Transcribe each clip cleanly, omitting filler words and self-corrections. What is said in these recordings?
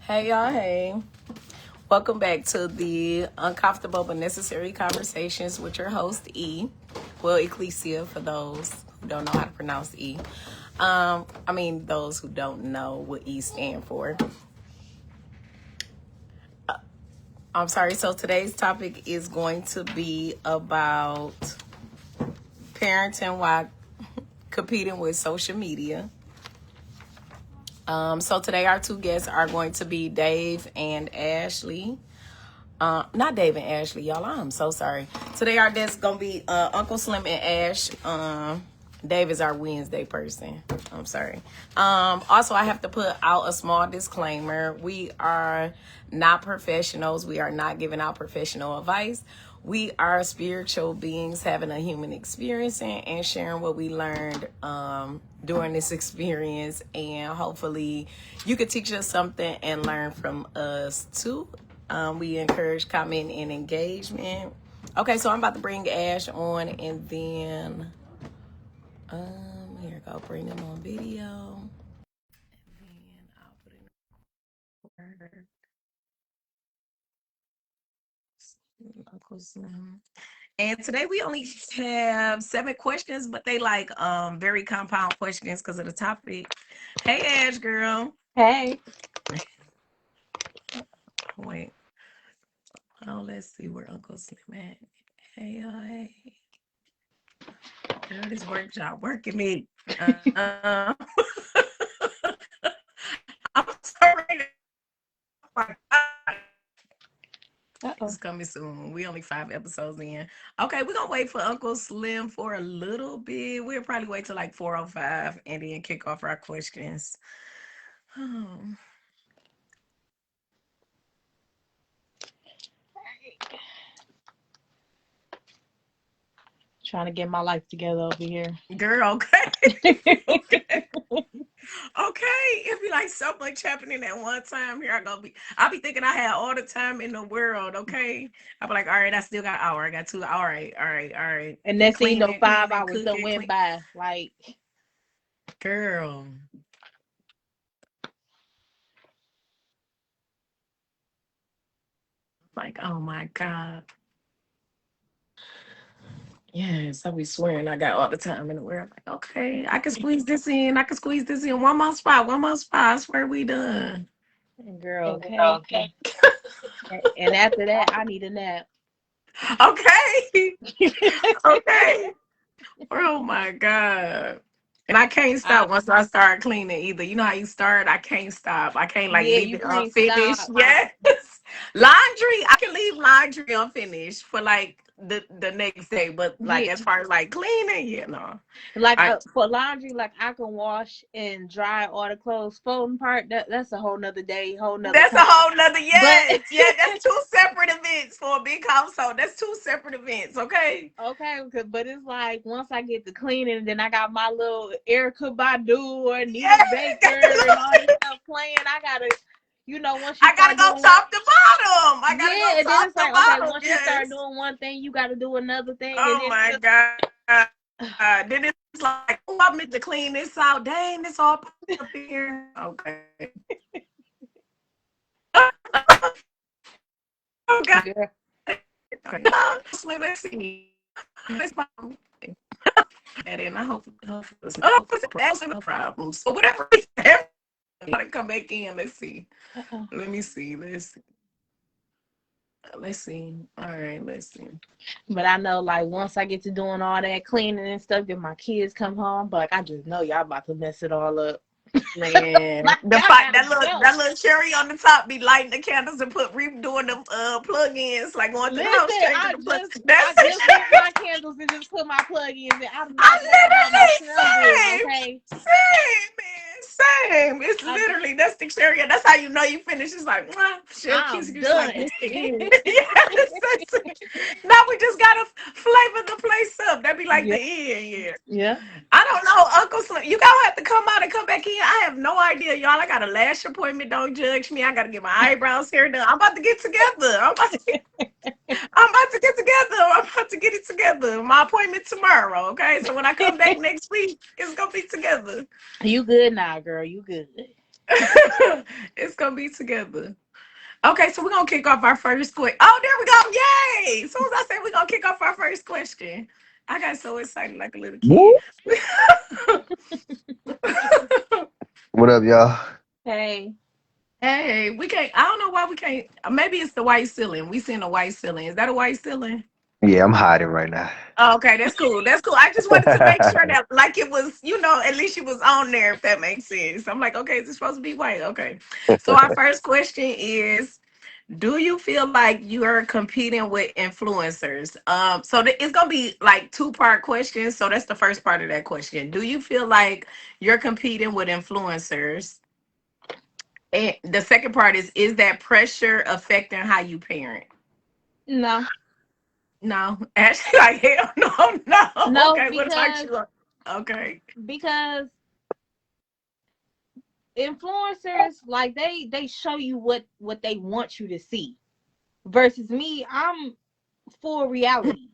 Hey y'all, hey. Welcome back to the Uncomfortable but Necessary Conversations with your host, E. Well, Ecclesia for those who don't know how to pronounce E. Those who don't know what E stand for. I'm sorry, so today's topic is going to be about parenting while competing with social media. So today our two guests are going to be Dave and Ashley. Not Dave and Ashley, y'all. I'm so sorry. Today our guests gonna be Uncle Slim and Ash. Dave is our Wednesday person. I'm sorry. Also, I have to put out a small disclaimer. We are not professionals. We are not giving out professional advice. We are spiritual beings having a human experience and sharing what we learned during this experience. And hopefully you could teach us something and learn from us too. We encourage comment and engagement. Okay, so I'm about to bring Ash on and then here we go, bring him on video. And then I'll put in Uncle Slim. And today we only have 7 questions, but they like very compound questions because of the topic. Hey Ash girl. Hey. Wait. Oh, let's see where Uncle Slim at. Hey, hey. Girl, this workshop working me. I'm sorry. Oh my God. It's coming soon. We only 5 episodes in. Okay, we're gonna wait for Uncle Slim for a little bit. We'll probably wait till like 4:05 and then kick off our questions. Trying to get my life together over here. Girl, okay. Okay. Okay. It'd be like so much happening at one time. I'll be thinking I had all the time in the world, okay? I'll be like, all right, I still got an hour. I got 2. All right, all right, all right. And next thing you know, Cleaning, 5 hours done cooking, went by. Like, girl. Like, oh my God. Yes, I be swearing I got all the time in the world. Like, okay, I can squeeze this in. I can squeeze this in. One more spot. One more spot. I swear we done. girl, okay. And after that, I need a nap. Okay. Okay. Oh my God. And I can't I stop once I start cleaning either. You know how you start? I can't stop. I can't like Yeah, leave you it can't unfinished. stop. Yes. Laundry, I can leave laundry unfinished for like the next day. But like Yeah, as far as like cleaning, yeah, no. like I for laundry, like I can wash and dry all the clothes. Folding part, that's a whole nother day, whole nother That's a time. whole nother But yes. Yeah, that's 2 separate events for a big household. That's 2 separate events, okay? okay, but it's like once I get to cleaning, then I got my little Erica Badu or Yeah, Nita Baker got the and all this little stuff playing. I gotta, once you I gotta start go doing one, top to bottom. I gotta go yeah, and then top it's to like, okay, bottom. once you start Yes. doing one thing, you gotta do another thing, and Oh then my it's God. Then it's like, oh, I meant to clean this out. Dang, this all up here. Okay. Oh God. girl, Okay. Let's see. Let's and then I hope it's not the problems. So whatever. Gotta come back in. Let's see. uh-uh. Let me see. Let's see. All right, let's see. But I know, like, once I get to doing all that cleaning and stuff, then my kids come home. But like, I just know y'all about to mess it all up. Man, Like, y'all gotta go. that little cherry on the top be lighting the candles and doing the plug-ins like going to the house Listen, changing I the plug. just That's I just lit my candles and just put my plug-ins in. I do I not care about my candles, literally okay? same man, same. It's I'm literally that's the cherry. That's how you know you finish. It's like chef kiss I'm you. It's like done. this is yes. Now we just gotta flavor the place up. That'd be like the Yeah, end. Yeah. yeah. I don't know, Uncle Slim. You gotta have to come out and come back in. I have no idea, y'all. I got a lash appointment. Don't judge me. I gotta get my eyebrows hair done. I'm about to get together. I'm about to get together. I'm about to get it together. My appointment tomorrow. Okay, so when I come back next week, it's gonna be together. You good now, girl. You good. It's gonna be together. Okay, so we're gonna kick off our first question. Oh, there we go. Yay! As soon as I said we're gonna kick off our first question, I got so excited like a little kid. Woo. What up, y'all? Hey, Hey, we can't. I don't know why we can't. Maybe it's the white ceiling. We seen a white ceiling. Is that a white ceiling? Yeah, I'm hiding right now. Oh, okay, that's cool. That's cool. I just wanted to make sure that, like, it was, at least it was on there, if that makes sense. I'm like, okay, is it supposed to be white? Okay. So our first question is, do you feel like you are competing with influencers? It's gonna be like two-part questions. So that's the first part of that question. Do you feel like you're competing with influencers? And the second part is that pressure affecting how you parent? no, No, actually, like hell, no, no. no, Okay, what about you? Okay, because influencers like they show you what they want you to see. Versus me, I'm for reality.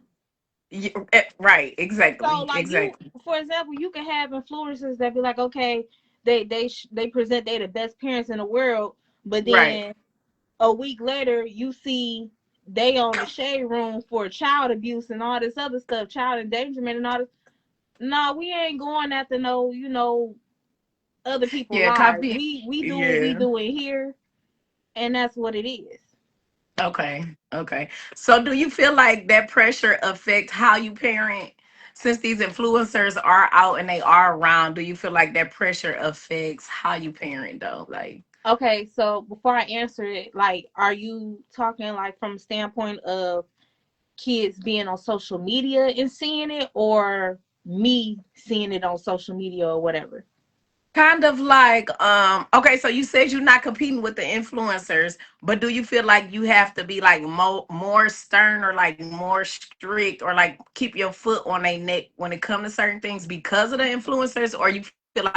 right, So exactly, like you, exactly. for example, you can have influencers that be like, okay, they present they the best parents in the world, but Right. then a week later you see they on the shade room for child abuse and all this other stuff, child endangerment and all this. No, we ain't going after no, other people's Yeah, lives. copy. We do what we Yeah. do in here, and that's what it is. Okay. Okay. So do you feel like that pressure affect how you parent? Since these influencers are out and they are around, do you feel like that pressure affects how you parent though? Like, Okay, so before I answer it, like, are you talking like from a standpoint of kids being on social media and seeing it, or me seeing it on social media or whatever? kind of like, okay, so you said you're not competing with the influencers, but do you feel like you have to be like more stern or like more strict or like keep your foot on their neck when it comes to certain things because of the influencers, or you feel like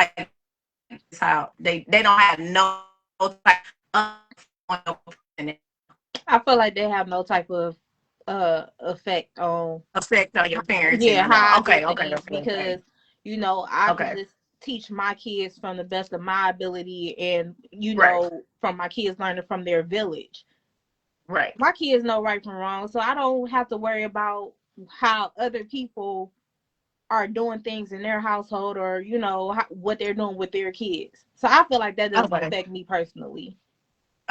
it's how they don't have no type of I feel like they have no type of effect on, effect on your parenting yeah, at all. how I do Okay, okay, things, okay, okay, because I can okay, just teach my kids from the best of my ability, and right, from my kids learning from their village. right. My kids know right from wrong, so I don't have to worry about how other people are doing things in their household, or what they're doing with their kids. So I feel like that doesn't Okay. affect me personally.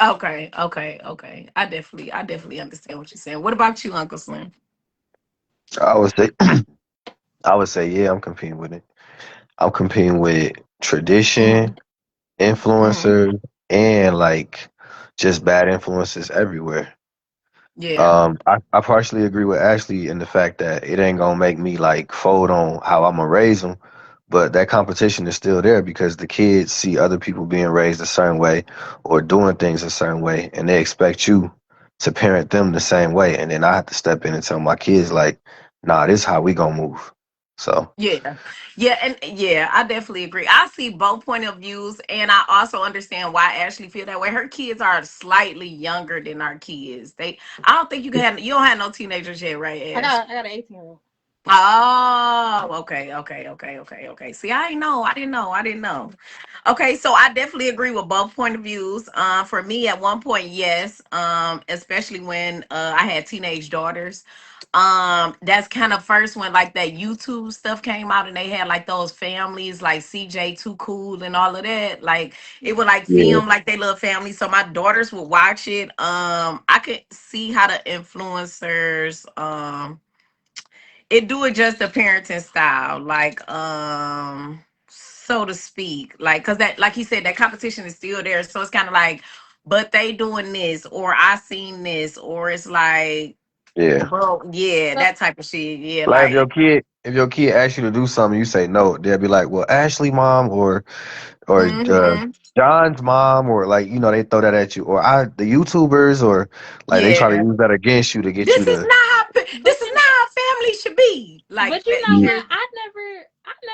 Okay, okay, okay. I definitely understand what you're saying. What about you, Uncle Slim? I would say, I would say, yeah, I'm competing with it. I'm competing with Hmm. tradition, Hmm. influencers, and like just bad influences everywhere. Yeah. I partially agree with Ashley in the fact that it ain't gonna make me like fold on how I'm gonna raise them, but that competition is still there because the kids see other people being raised a certain way or doing things a certain way, and they expect you to parent them the same way, and then I have to step in and tell my kids like, nah, this is how we gonna move. So Yeah. Yeah, and yeah, I definitely agree. I see both point of views, and I also understand why Ashley feel that way. Her kids are slightly younger than our kids. I don't think you don't have no teenagers yet, right, Ash? I got an 18-year-old. Oh, okay, okay, okay, okay, okay. See, I didn't know. Okay, so I definitely agree with both point of views. For me, at one point, yes. Especially when I had teenage daughters. That's kind of first when like that YouTube stuff came out, and they had like those families like CJ Too Cool and all of that. Like it would like yeah, film like they little family. So my daughters would watch it. I could see how the influencers it do adjust the parenting style, like so to speak, like because that, like he said, that competition is still there, so it's kind of like, but they doing this, or I seen this, or it's like, yeah. bro, yeah, So, that type of shit, yeah, Like like, if your kid asks you to do something, you say no, they'll be like, well, Ashley mom or mm-hmm, John's mom, or like they throw that at you, or the YouTubers, or like they try to yeah, use that against you to get you this is to. not how but this is not how family should be, like But you that. know Yeah, what? I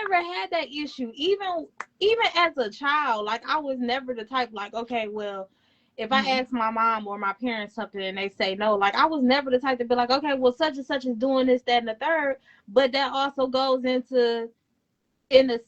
never had that issue. Even as a child, like I was never the type like, okay, well, if I Mhm. ask my mom or my parents something and they say no, like I was never the type to be like, okay, well, such and such is doing this, that, and the third. But that also goes into in a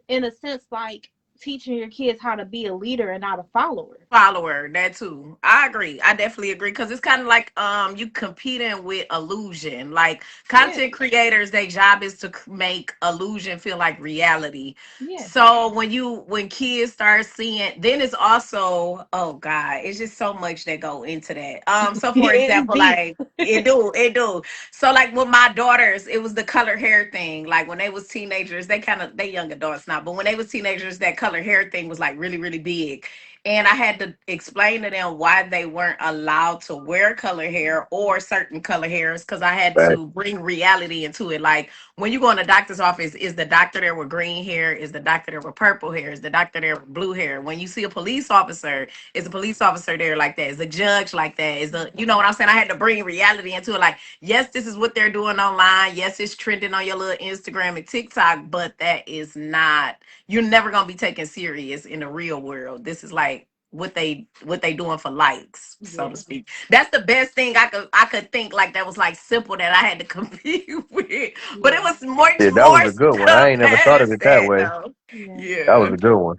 in a sense like. teaching your kids how to be a leader and not a follower. Follower, that too. I agree. I definitely agree because it's kind of like you competing with illusion. Like Yeah, content creators, their job is to make illusion feel like reality. yeah. So when kids start seeing, then it's also, oh God, it's just so much that go into that. So for It's example, deep. like it do. So like with my daughters, it was the color hair thing. Like when they was teenagers, they young adults now, but when they was teenagers, that color hair thing was like really really big, and I had to explain to them why they weren't allowed to wear color hair or certain color hairs because I had Right. to bring reality into it. Like when you go in the doctor's office, is the doctor there with green hair? Is the doctor there with purple hair? Is the doctor there with blue hair? When you see a police officer, is a police officer there like that? Is a judge like that? Is the, you know what I'm saying? I had to bring reality into it. Like, yes, this is what they're doing online. Yes, it's trending on your little Instagram and TikTok, but that is not, you're never gonna be taken serious in the real world. This is like what they doing for likes, so to Yeah, speak. That's the best thing I could think like that was like simple that I had to compete with. But it yeah, was much Yeah, that was more a good one. I stuff ain't never thought of past it that that way. though. yeah. That was Yeah. a good one.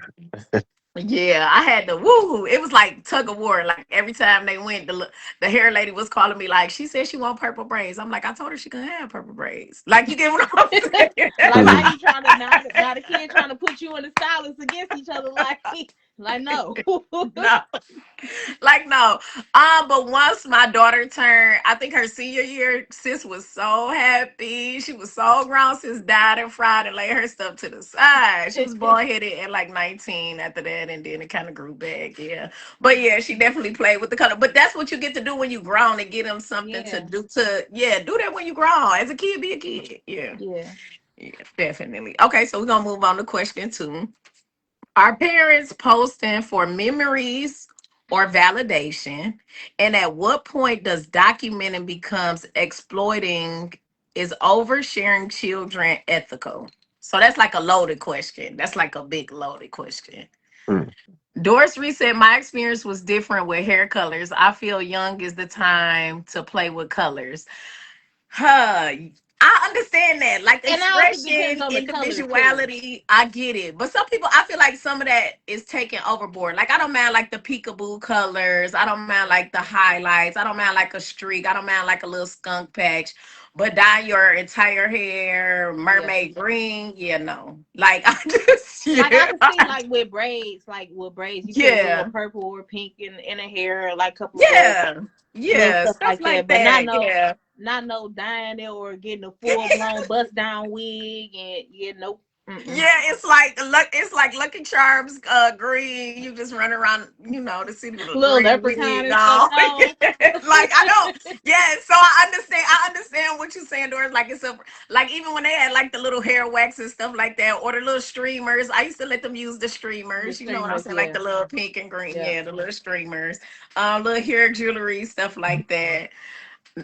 Yeah, I had to woo. It was like tug of war. Like every time they went, the hair lady was calling me like she said she want purple braids. I'm like, I told her she could have purple braids. Like you get what I'm saying? Like now Mhm. you trying to now the kid trying to put you and the stylist against each other. Like no. No. Like no. But once my daughter turned, I think her senior year, sis was so happy. She was so grown. Sis died and fried and laid her stuff to the side. She was bald headed at like 19 after that, and then it kind of grew back. Yeah. But yeah, she definitely played with the color. But that's what you get to do when you grown and get them something to Yeah, do to, yeah, do that when you grown. As a kid, be a kid. Yeah. yeah. Yeah, definitely. Okay, so we're gonna move on to question two. Are parents posting for memories or validation? And at what point does documenting becomes exploiting? Is oversharing children ethical? So that's like a loaded question. That's like a big loaded question. Mm. Doris Reese said, my experience was different with hair colors. I feel young is the time to play with colors. Huh. I understand that. Like And it also depends expression, on the color too. individuality, I get it. But some people, I feel like some of that is taken overboard. Like I don't mind like the peekaboo colors. I don't mind like the highlights. I don't mind like a streak. I don't mind like a little skunk patch. But dye your entire hair Yeah. mermaid green, yeah, no. Like I just, Like I yeah, can see like with braids, you put a little yeah, purple or pink in a hair, like a couple of little yeah, yeah, stuff stuff like like that. But not that. no Yeah. not no dyeing it or getting a full blown bust down wig and yeah, nope. Mm-mm. Yeah, it's like Lucky Charms green. You just run around, the city with a Little green leprechaun wig and stuff. on. No. Like I don't, yeah, so I understand what you're saying, Doris. Like it's a, like even when they had like the little hair wax and stuff like that, or the little streamers, I used to let them use the The streamers, you know what I'm streamers, saying? Like yeah. the little pink and green, Yeah. yeah, the little streamers, little hair jewelry, stuff like that.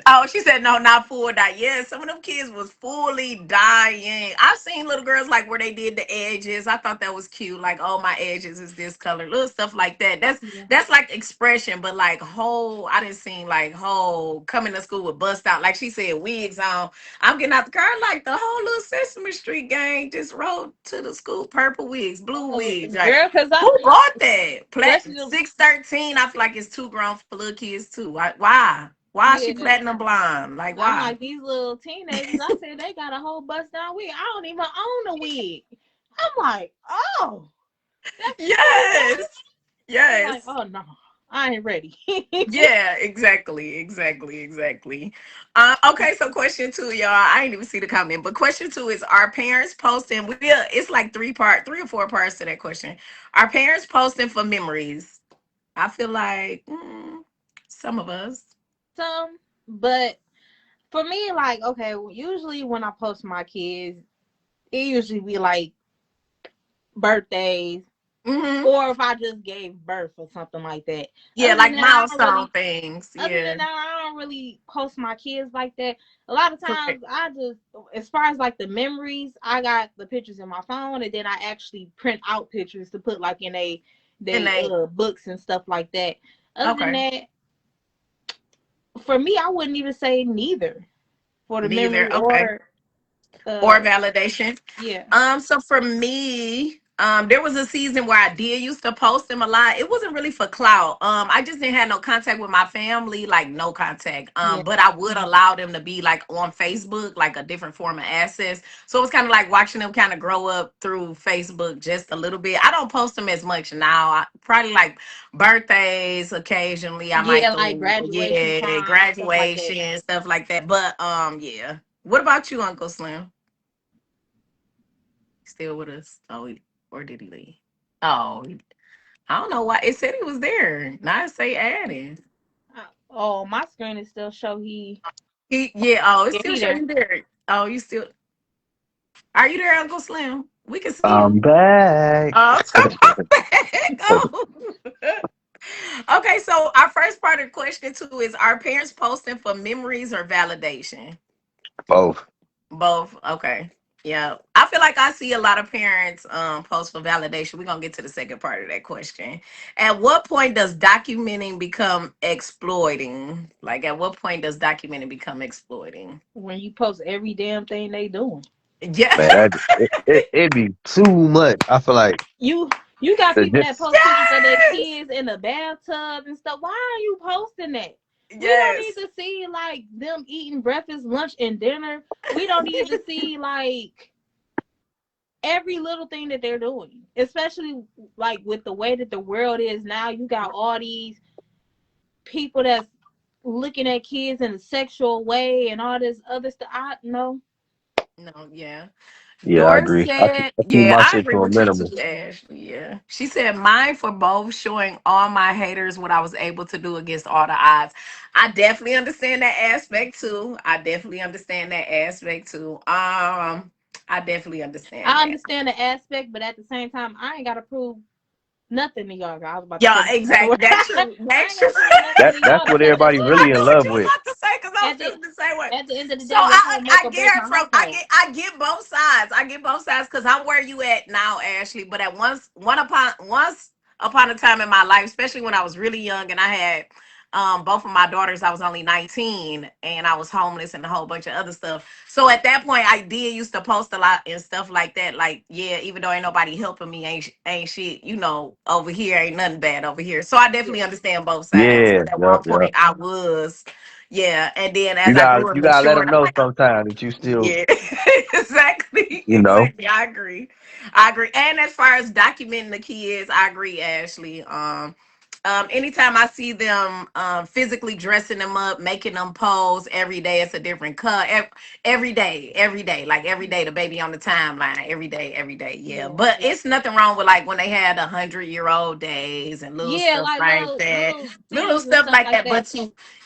Oh, she said no, not full dye. Yeah, some of them kids was fully dying. I've seen little girls like where they did the edges. I thought that was cute. Like, oh, my edges is this color, little stuff like that. That's Yeah. that's like expression, but like whole, I didn't see like whole coming to school with bust out. Like she said, wigs on. I'm getting out the car like the whole little Sesame Street gang just rode to the school, purple wigs, blue wigs. Like, Girl, cause I who bought that? especially 613. I feel like it's too grown for little kids too. Why? Why is she yeah. platinum blonde? Like I'm why? like these little teenagers. I said they got a whole bust down wig. I don't even own a wig. I'm like, oh, that's Yes. I'm like, Yes. oh no, I ain't ready. Yeah, exactly. Okay, so question two, y'all. I didn't even see the comment, but question two is: Are parents posting? It's like three or four parts to that question. Are parents posting for memories? I feel like some of us. Some, but for me, like, okay, usually when I post my kids, it usually be like birthdays Hmm. or if I just gave birth or something like that. Yeah, Other than like that, I don't milestone really. things. Other Yeah. than that, I don't really post my kids like that. A lot of times, Correct. I just, as far as like the memories, I got the pictures in my phone, and then I actually print out pictures to put like in And they they books and stuff like that. Other than okay. that, for me, I wouldn't even say neither for the memory Neither. Okay. or Or uh validation. yeah. So for me, There was a season where I did used to post them a lot. It wasn't really for clout. I just didn't have no contact with my family, like no contact. Yeah. But I would allow them to be like on Facebook, like a different form of access. So it was kind of like watching them kind of grow up through Facebook just a little bit. I don't post them as much now. Probably like birthdays occasionally. I might Yeah, like throw, graduation, yeah, prom, stuff like that. graduation stuff like that. But yeah. What about you, Uncle Slim? Still with us? Oh, or did he leave? Oh, I don't know why. It said he was there. Now it say adding. Oh, my screen is still show he. Yeah. Oh, it Yeah, still he show there. you there. Oh, you still. Are you there, Uncle Slim? We can see I'm you. back. Oh, oh. Okay, so our first part of the question too is: Are parents posting for memories or validation? Both. Both. Okay. Yeah. I feel like I see a lot of parents post for validation. We're gonna get to the second part of that question. At what point does documenting become exploiting? Like at what point does documenting become exploiting? When you post every damn thing they doing. Yeah. Man, it'd be too much. I feel like You you got the people just that post pictures of their Yes. kids in the bathtub and stuff. Why are you posting that? We don't need Yes. to see like them eating breakfast, lunch, and dinner. We don't need to see like every little thing that they're doing. Especially like with the way that the world is now. You got all these people that's looking at kids in a sexual way and all this other stuff. I know. No, yeah. yeah, I Doris agree. said, I keep yeah, my I shit agree to a with you too, minimum. Ashley. Yeah. She said, mine for both, showing all my haters what I was able to do against all the odds. I definitely understand that aspect too. I definitely understand that aspect too. I definitely understand I that. understand the aspect, but at the same time, I ain't gotta prove nothing to y'all. I was about to Yeah, say another exactly. word. That's true. I That's ain't true. gotta prove nothing to That's y'all what because everybody I really in knew what love you was with. about to say because I'm at the feeling the same way. at the end of the So day, that's gonna make I or get break her my from household. I get both sides. I get both sides because I'm where you at now, Ashley. But at once upon a time in my life, especially when I was really young and I had both of my daughters, I was only 19 and I was homeless and a whole bunch of other stuff. So at that point I did used to post a lot and stuff like that. Like, yeah, even though ain't nobody helping me, ain't shit, over here ain't nothing bad over here. So I Yeah. definitely understand both sides. Yeah, But at yeah, one yeah. point I was, yeah, and then You as I got grew you and gotta let them matured, know sometime that you still, yeah, exactly, you know. exactly. I agree. I agree. And as far as documenting the kids, I agree, Ashley. Anytime I see them physically dressing them up, making them pose every day, it's a different cut. Every day, like every day, the baby on the timeline, every day, yeah. Yeah. But it's nothing wrong with like when they had 100-year-old days and little Yeah, stuff like like little that, little little things and stuff stuff like like that. that. But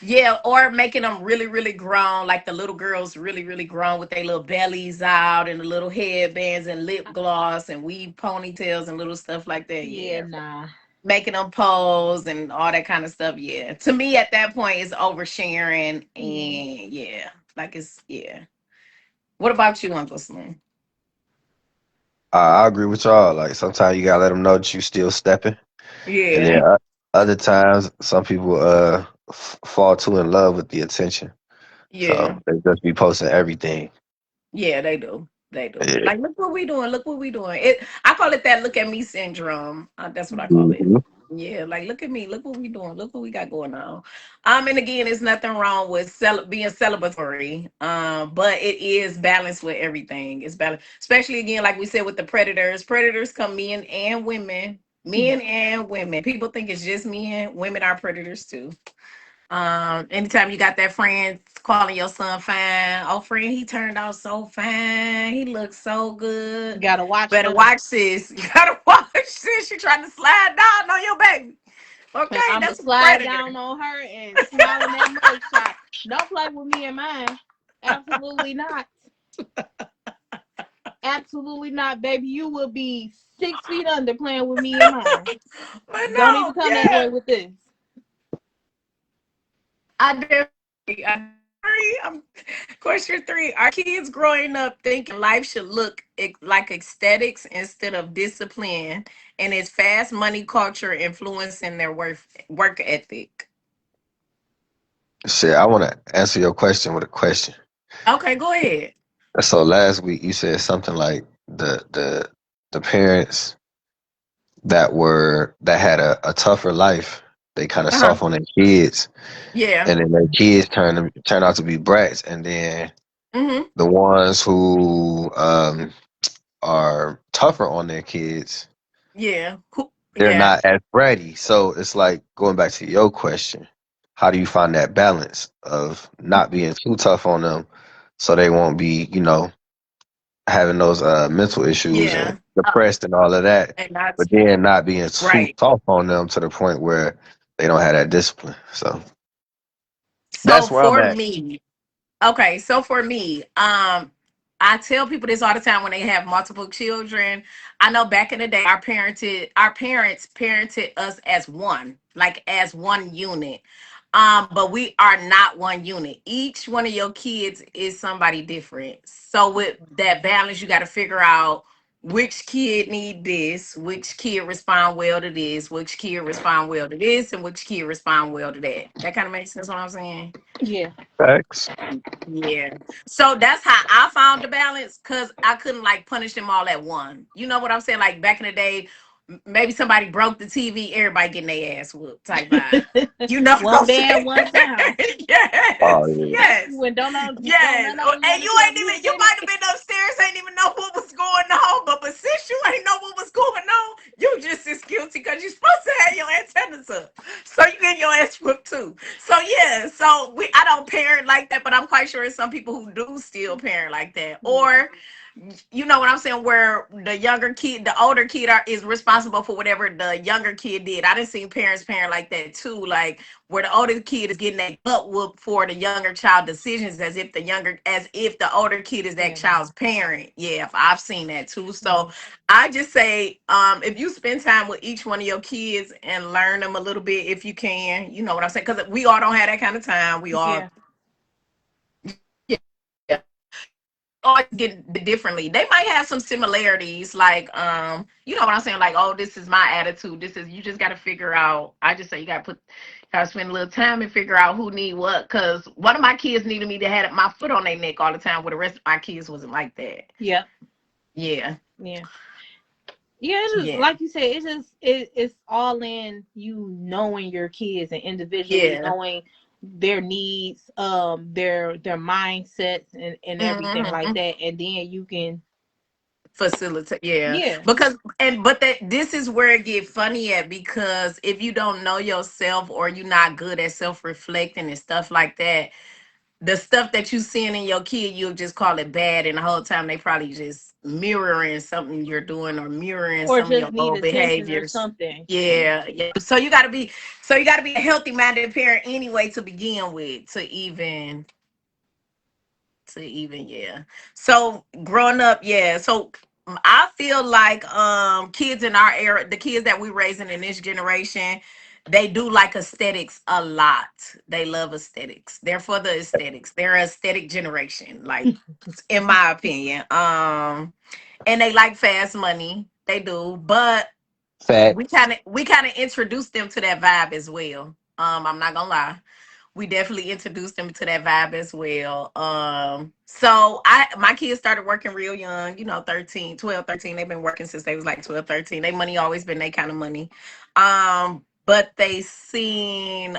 yeah, or making them really, really grown, like the little girls really, really grown with their little bellies out and the little headbands and lip gloss and weave ponytails and little stuff like that. Yeah, Yeah, nah. making them pose and all that kind of stuff. Yeah, to me at that point it's oversharing Yeah. and yeah, like it's yeah. What about you, Uncle Slim? I agree with y'all. Like sometimes you gotta let them know that you still stepping, and then Yeah, other times some people fall too in love with the attention, yeah. so they just be posting everything. Yeah, they do. They do. Yeah. Like, look what we doing. Look what we doing. I call it that look at me syndrome. That's what I call it. Mhm. Yeah, like look at me. Look what we doing. Look what we got going on. And again, there's nothing wrong with being celebratory. But it is balanced with everything. It's balanced, especially again, like we said with the predators. Predators come men and women. Yeah. Men and women. People think it's just men. Women are predators too. Anytime you got that friend calling your son fine, oh friend, he turned out so fine. He looks so You good. gotta watch Better for watch this. You gotta watch this. She trying to slide down on your baby. because Okay, I'm gonna that's a slide predator. down on her and smile in that mugshot. Don't play with me and mine. Absolutely not. Absolutely not, baby. You will be 6 feet under playing with me and mine. But Don't even no, come that way yeah. with this. I definitely question three. Are kids growing up thinking life should look like aesthetics instead of discipline? And is fast money culture influencing their work ethic? Shit, I want to answer your question with a question. Okay, go ahead. So last week you said something like the parents. that had a tougher life, they kind of Uh-huh. soft on their kids, Yeah. and then their kids turn out to be brats, and then Mm-hmm. the ones who are tougher on their kids, Yeah. they're Yeah. not as bratty. So it's like going back to your question, how do you find that balance of not being too tough on them so they won't be, having those mental issues and Yeah. depressed and all of that, And that's but then not being too right. soft on them to the point where they don't have that discipline. So So that's where I'm for at. me, okay, so for me, I tell people this all the time when they have multiple children. I know back in the day, our parents parented us as one, like as one unit. But we are not one unit. Each one of your kids is somebody different. So with that balance, you got to figure out which kid need this, which kid respond well to this, which kid respond well to this, and which kid respond well to that. That kind of makes sense what I'm saying. Yeah. Facts. Yeah. So that's how I found the balance because I couldn't like punish them all at one. You know what I'm saying? Like back in the day, maybe somebody broke the TV, everybody getting their ass whooped type vibe. You know what One I'm bad, saying? one down. Yes. Oh yeah. Yes. When don't Yes. none of us And want to you tell ain't you even, to you get might have it. been upstairs, ain't even know what was going on. But since you ain't know what was going on, you just as guilty because you're supposed to have your antennas up. So you get your ass whooped too. So yeah, so I don't parent like that, but I'm quite sure it's some people who do still parent like that. Yeah. Or you know what I'm saying, where the younger kid, the older kid is responsible for whatever the younger kid did. I didn't see parents parent like that too, like where the older kid is getting that butt whoop for the younger child decisions as if the older kid is that Yeah. child's parent. Yeah, I've seen that too. So Mhm. I just say, if you spend time with each one of your kids and learn them a little bit if you can, you know what I'm saying, because we all don't have that kind of time. We all, Yeah. yeah, always get differently. They might have some similarities, like you know what I'm saying, like, oh, this is my attitude. This is, you just got to figure out. I just say you got to spend a little time and figure out who need what. Cause one of my kids needed me to have my foot on their neck all the time, where the rest of my kids wasn't like that. Yeah. Yeah, Yeah. Yeah, it's just yeah, like you said, it's all in you knowing your kids and individually yeah. knowing their needs, their mindsets and everything like Hmm. that. And then you can, Facilitate, yeah, yeah. because but that this is where it get funny at, because if you don't know yourself or you're not good at self-reflecting and stuff like that, the stuff that you seeing in your kid, you'll just call it bad, and the whole time they probably just mirroring something you're doing or mirroring Or some of just your need old attention or behaviors. something. Yeah, yeah. So you gotta be a healthy minded parent anyway to begin with, to even yeah. So growing up, yeah. So I feel like kids in our era, the kids that we raising in this generation, they do like aesthetics a lot. They love aesthetics. They're for the aesthetics. They're an aesthetic generation, like in my opinion. And they like fast money. They do, but Facts. we kind of introduced them to that vibe as well. I'm not gonna lie, we definitely introduced them to that vibe as well. So my kids started working real young, 13, 12, 13. They've been working since they was like 12, 13. They money always been their kind of money. But they seen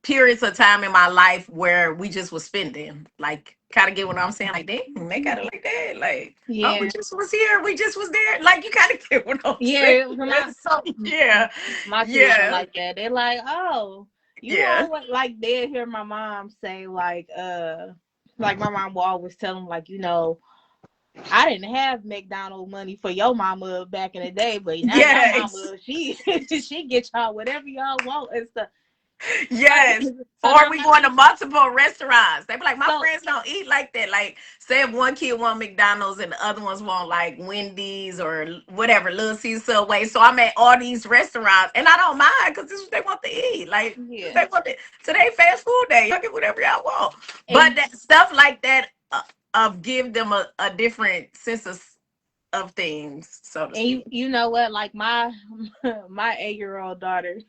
periods of time in my life where we just was spending. Like, kind of get what I'm saying? Like, they got it like that. Like, oh, we Yeah. just was here, we just was there. Like, you kind of get what I'm saying. Yeah. So yeah. My kids are Yeah. like that. They're like, oh, you Yeah. always like they hear my mom say like my mom will always tell them like, I didn't have McDonald's money for your mama back in the day, but now your Yes. mama she get y'all whatever y'all want and stuff. Like Yes. so Or now we my going to multiple restaurants. They be like, my so friends don't eat like that. Like, say if one kid want McDonald's and the other ones want like Wendy's or whatever, Little Caesar Subway. So I'm at all these restaurants and I don't mind because this is what they want to eat. Like, yeah. they want to, today fast food day. Y'all get whatever y'all want. But And that stuff like that of give them a different sense of things, so to and speak. you know what, like my my 8-year-old daughter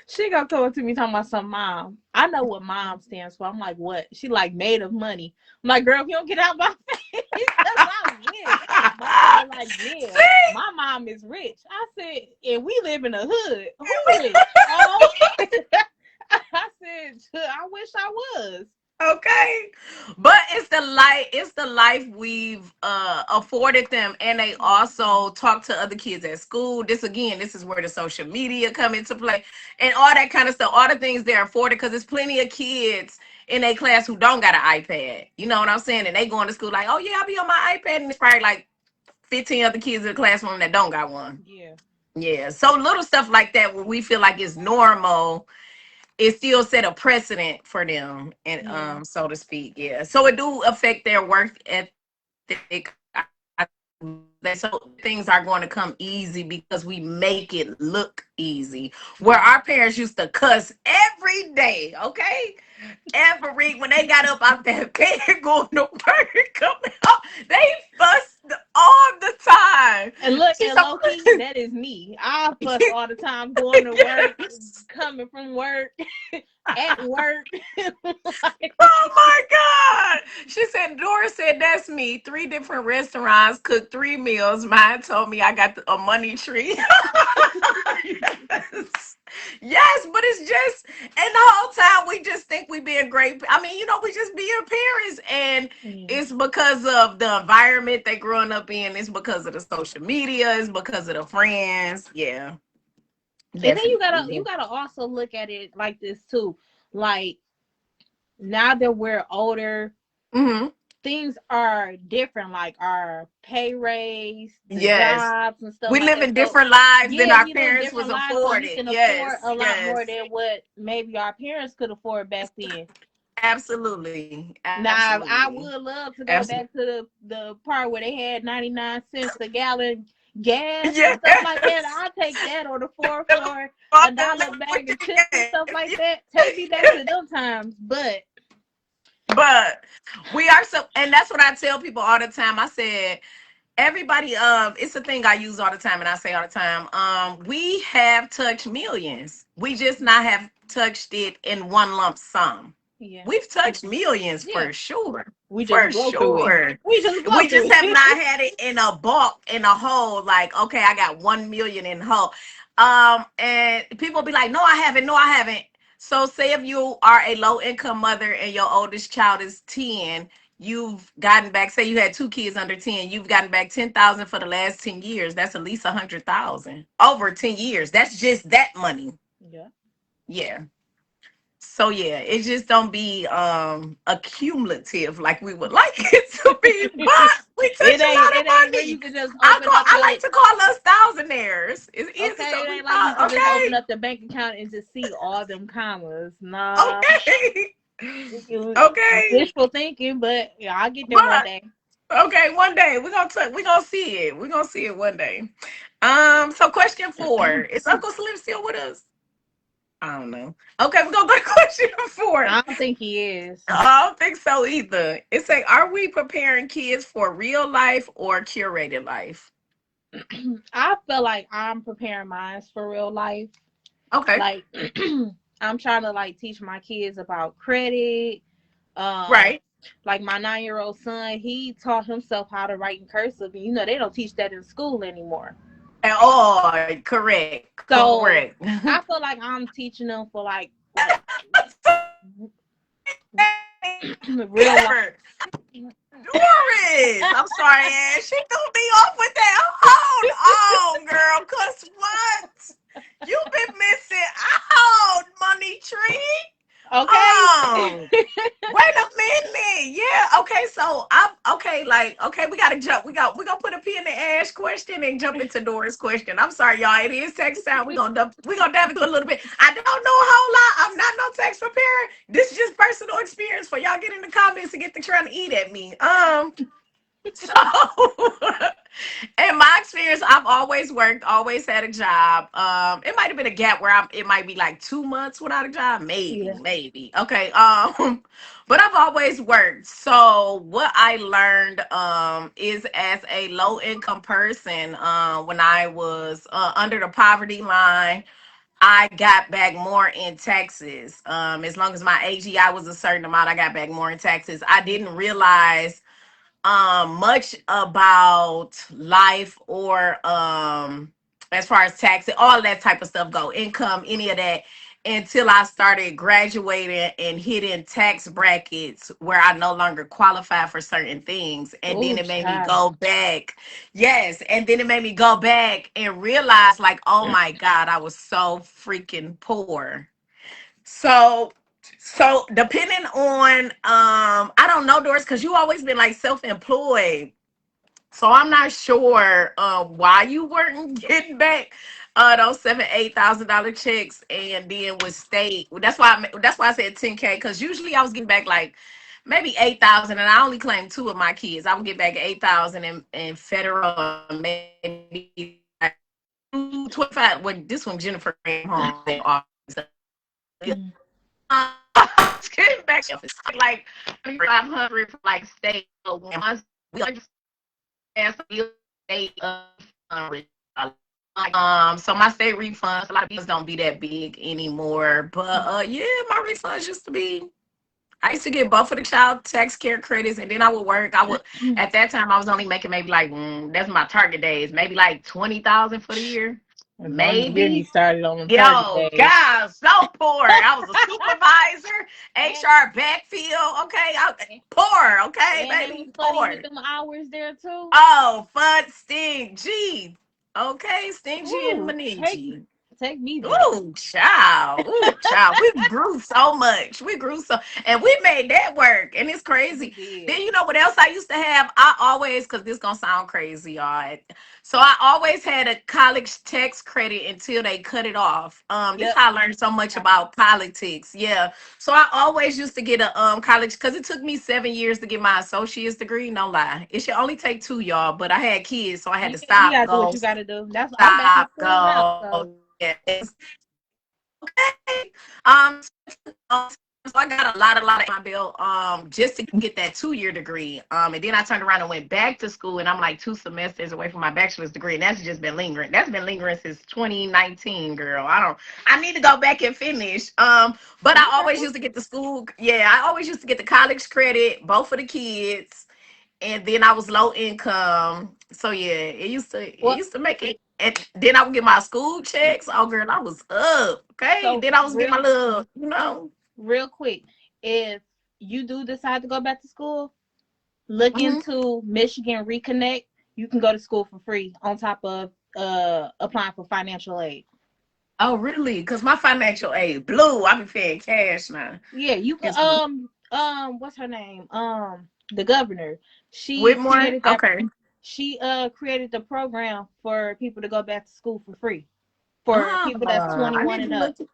She gonna talk to me talking about some mom. I know what mom stands for. I'm like, what? She like made of money. I'm like, girl, if you don't get out my face, because I'm rich. My mama like, yeah, See? my mom is rich. I said, and we live in the hood. Who rich? Oh, I said, I wish I was. Okay, but it's the life we've afforded them, and they also talk to other kids at school. This is where the social media come into play, and all that kind of stuff, all the things they're afforded, because there's plenty of kids in a class who don't got an iPad, you know what I'm saying, and they going to school like, oh yeah, I'll be on my iPad, and it's probably like 15 other kids in the classroom that don't got one. Yeah. Yeah, so little stuff like that where we feel like it's normal, it still set a precedent for them, and Yeah. so to speak. Yeah, so it do affect their work ethic. So things are going to come easy because we make it look easy, where our parents used to cuss every day. Okay, every when they got up out that bed going to work, coming up, they fussed all the time. And look, She's and so low key, that is me. I fuss all the time going to work, yes. coming from work, at work. Like, Oh my God. She said, Doris said, that's me. 3 different restaurants, cooked 3 meals. Mine told me I got a money tree. Yes. Yes, but it's just, and the whole time we just think we being great. I mean, we just being parents. And yeah. it's because of the environment they growing up in. It's because of the social media. It's because of the friends. Yeah, And then you definitely. gotta Yeah. you gotta also look at it like this too. Like now that we're older, Hmm. things are different, like our pay raise, the Yes. jobs and stuff We like live that. in So different lives than yeah, our we live parents was different lives, so we afforded. can afford Yes, a lot more yes. than what maybe our parents could afford back then. Absolutely. Now, I Absolutely. would love to go Absolutely. back to the part where they had 99 cents a gallon gas and Yes. stuff like that. I'll take that, or the four for $1 bag of chips and stuff like that. Take me back to them times. But But we are so, and that's what I tell people all the time. I said, everybody, it's a thing I use all the time, and I say all the time, we have touched millions, we just not have touched it in one lump sum. yeah, We've touched millions yeah, for sure. we just For blow through it. sure. We just blow We through just have not it. had it in a bulk, in a whole, like, okay, I got 1 million in whole. And people be like, no, I haven't, no, I haven't. So say if you are a low income mother and your oldest child is 10, you've gotten back, say you had 2 kids under 10, you've gotten back 10,000 for the last 10 years. That's at least 100,000 over 10 years. That's just that money. Yeah. Yeah. So yeah, it just don't be accumulative like we would like it to be, but we touch a lot of It ain't where you money. can just open up I like the to call us thousandaires. It's easy, okay. so It we ain't like you can just open okay. up the bank account and just see all them commas. Nah, Okay. it, Okay. wishful thinking, but yeah, I'll get there one But day. okay, one day we're gonna see it. We're gonna see it one day. So question 4. Is Uncle Slim still with us? I don't know. Okay, we're gonna go to question 4. I don't think he is. I don't think so either. It's like, are we preparing kids for real life or curated life? I feel like I'm preparing mine for real life. Okay. Like I'm trying to like teach my kids about credit. Um, Right. like my 9-year-old son, he taught himself how to write in cursive, and they don't teach that in school anymore. Oh, correct. Correct. So I feel like I'm teaching them for like real life. Doris, I'm sorry, Ash. She threw me off with that. Hold on, girl. Cause what? You've been missing out, money tree. Okay. Oh, wait a minute. Yeah. Okay. So I'm okay. Like, okay, we gotta jump. We're gonna put a pin in the Ash question and jump into Doris' question. I'm sorry, y'all. It is text time. We're gonna dive into a little bit. I don't know a whole lot. I'm not no text preparer. This is just personal experience for y'all. Get in the comments and get to trying to eat at me. So in my experience, I've always worked, always had a job. It might have been a gap where it might be like 2 months without a job, Yeah. maybe. Okay. But I've always worked. So what I learned is, as a low income person, when I was under the poverty line, I got back more in taxes. As long as my AGI was a certain amount, I got back more in taxes. I didn't realize much about life or as far as taxes, all that type of stuff go, income, any of that, until I started graduating and hitting tax brackets where I no longer qualify for certain things. And then Oh, it made me child. go back. Yes, and then it made me go back and realize like, oh my God, I was so freaking poor. So depending on I don't know, Doris, because you always been like self-employed. So I'm not sure why you weren't getting back those $7,000-8,000 checks, and then with state. That's why I said 10K, because usually I was getting back like maybe 8,000, and I only claimed two of my kids. I would get back 8,000 in federal, and maybe like 225 when this one Jennifer came home in office. Mm. Getting back up, it's like 500 for like state. We understand state so my state refunds, a lot of bills don't be that big anymore. But yeah, my refunds used to be. I used to get both of the child tax care credits, and then I would work. I would at that time I was only making maybe like that's my target days, maybe like 20,000 for the year, Don't even get me maybe. started on them target Yo, days. God, so poor. I was a supervisor, And, HR backfield. Okay, poor. Okay, and they was baby, funny with poor. them hours there too. Oh, fun, stingy. Okay, stingy and Ooh, Maninji. take me back. Ooh, child. Ooh, child. We grew so much. We grew so, and we made that work. And it's We crazy. did. Then you know what else I used to have? I always, because this gonna sound crazy, y'all. So I always had a college tax credit until they cut it off. This is Yep. how I learned so much about politics. Yeah. So I always used to get a college, because it took me 7 years to get my associate's degree. No lie. It should only take two, y'all. But I had kids, so I had Yeah, to you stop, gotta do what go, you gotta do. That's I'm back in stop, school now, go. so Yes. Okay. So I got a lot of my bill just to get that 2 year degree. And then I turned around and went back to school, and I'm like 2 semesters away from my bachelor's degree, and that's just been lingering. That's been lingering since 2019, girl. I need to go back and finish. But I always okay. used to get the school, yeah, I always used to get the college credit, both for the kids, and then I was low income. So yeah, it Well, used to make it. And then I would get my school checks. Oh girl, I was up. Okay. so Then I was getting my little, real quick, if you do decide to go back to school, look mhm. into Michigan Reconnect. You can go to school for free on top of applying for financial aid. Oh really? Because my financial aid blue. I be paying cash now. Yeah, you can It's blue. what's her name? The governor. She Whitmore. created that Okay. she created the program for people to go back to school for free. For people that's I 21 need to and up. look.